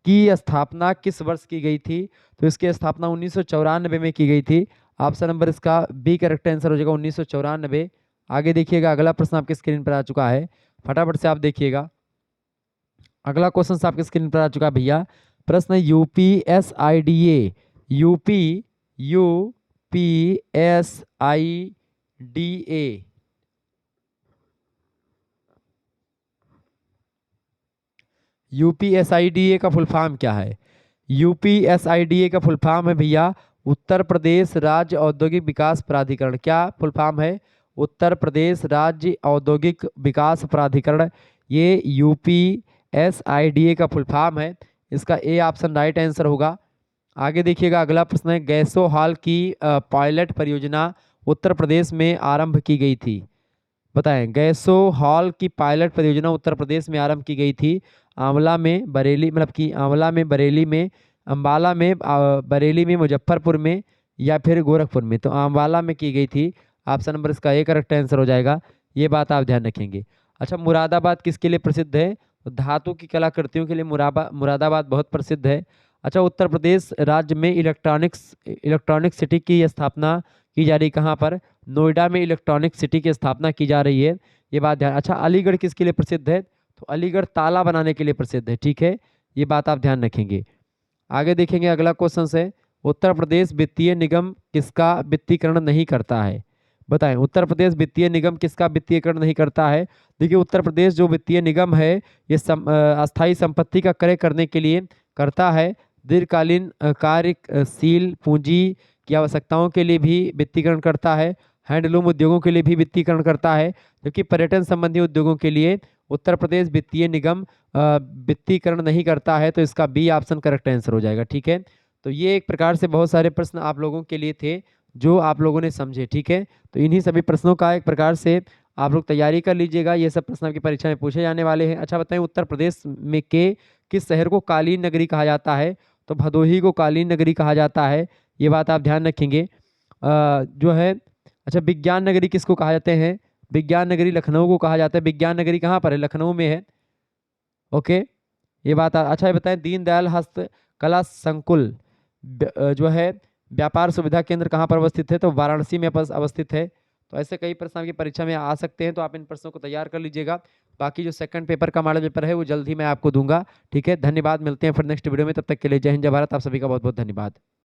की स्थापना किस वर्ष की गई थी? तो इसकी स्थापना 1994 में की गई थी। ऑप्शन नंबर इसका बी करेक्ट आंसर हो जाएगा, 1994। आगे देखिएगा, अगला प्रश्न आपकी स्क्रीन पर आ चुका है, फटाफट से आप देखिएगा। अगला क्वेश्चन आपकी स्क्रीन पर आ चुका है भैया, प्रश्न UPSIDA, यूपीएसआईडीए का फुल फॉर्म क्या है? यूपीएसआईडीए का फुल फॉर्म है भैया उत्तर प्रदेश राज्य औद्योगिक विकास प्राधिकरण। क्या फुल फॉर्म है? उत्तर प्रदेश राज्य औद्योगिक विकास प्राधिकरण, ये यूपीएसआईडीए का फुल फॉर्म है। इसका ए ऑप्शन राइट आंसर होगा। आगे देखिएगा, अगला प्रश्न है, गैसो हॉल की पायलट परियोजना उत्तर प्रदेश में आरंभ की गई थी। बताएं, गैसो हॉल की पायलट परियोजना उत्तर प्रदेश में आरंभ की गई थी। आंवला में, बरेली मतलब कि आंवला में, बरेली में, अम्बाला में, बरेली में, मुजफ्फरपुर में या फिर गोरखपुर में? तो आंवला में की गई थी। ऑप्शन नंबर इसका ए करेक्ट आंसर हो जाएगा। ये बात आप ध्यान रखेंगे। अच्छा, मुरादाबाद किसके लिए प्रसिद्ध है? तो धातु की कलाकृतियों के लिए मुरादाबाद बहुत प्रसिद्ध है। अच्छा, उत्तर प्रदेश राज्य में इलेक्ट्रॉनिक सिटी की स्थापना की जा रही, कहाँ पर? नोएडा में इलेक्ट्रॉनिक सिटी की स्थापना की जा रही है, ये बात ध्यान। अच्छा, अलीगढ़ किसके लिए प्रसिद्ध है? तो अलीगढ़ ताला बनाने के लिए प्रसिद्ध है। ठीक है, ये बात आप ध्यान रखेंगे। आगे देखेंगे, अगला क्वेश्चन है, उत्तर प्रदेश वित्तीय निगम किसका वित्तीकरण नहीं करता है? बताएं, उत्तर प्रदेश वित्तीय निगम किसका वित्तीयकरण नहीं करता है? देखिए, उत्तर प्रदेश जो वित्तीय निगम है ये अस्थायी संपत्ति का क्रय करने के लिए करता है। दीर्घकालीन कार्यशील पूंजी की आवश्यकताओं के लिए भी वित्तीकरण करता है। हैंडलूम उद्योगों के लिए भी वित्तीकरण करता है, जबकि पर्यटन संबंधी उद्योगों के लिए उत्तर प्रदेश वित्तीय निगम वित्तीकरण नहीं करता है, तो इसका बी ऑप्शन करेक्ट आंसर हो जाएगा। ठीक है, तो ये एक प्रकार से बहुत सारे प्रश्न आप लोगों के लिए थे जो आप लोगों ने समझे। ठीक है, तो इन्हीं सभी प्रश्नों का एक प्रकार से आप लोग तैयारी कर लीजिएगा, ये सब प्रश्न आपकी परीक्षा में पूछे जाने वाले हैं। अच्छा बताएं, उत्तर प्रदेश में के किस शहर को कालीन नगरी कहा जाता है? तो भदोही को कालीन नगरी कहा जाता है, ये बात आप ध्यान रखेंगे। जो है, अच्छा विज्ञान नगरी किसको कहा जाते हैं? विज्ञान नगरी लखनऊ को कहा जाता है। विज्ञान नगरी कहाँ पर है? लखनऊ में है। ओके, ये बात अच्छा, ये बताएं दीनदयाल हस्तकला संकुल जो है व्यापार सुविधा केंद्र कहाँ पर अवस्थित है? तो वाराणसी में अवस्थित है। तो ऐसे कई प्रश्न आपकी परीक्षा में आ सकते हैं, तो आप इन प्रश्नों को तैयार कर लीजिएगा। बाकी जो सेकंड पेपर का मॉडल पेपर है वो जल्द ही मैं आपको दूंगा। ठीक है, धन्यवाद, मिलते हैं फिर नेक्स्ट वीडियो में, तब तक के लिए जय हिंद जय भारत। आप सभी का बहुत बहुत धन्यवाद।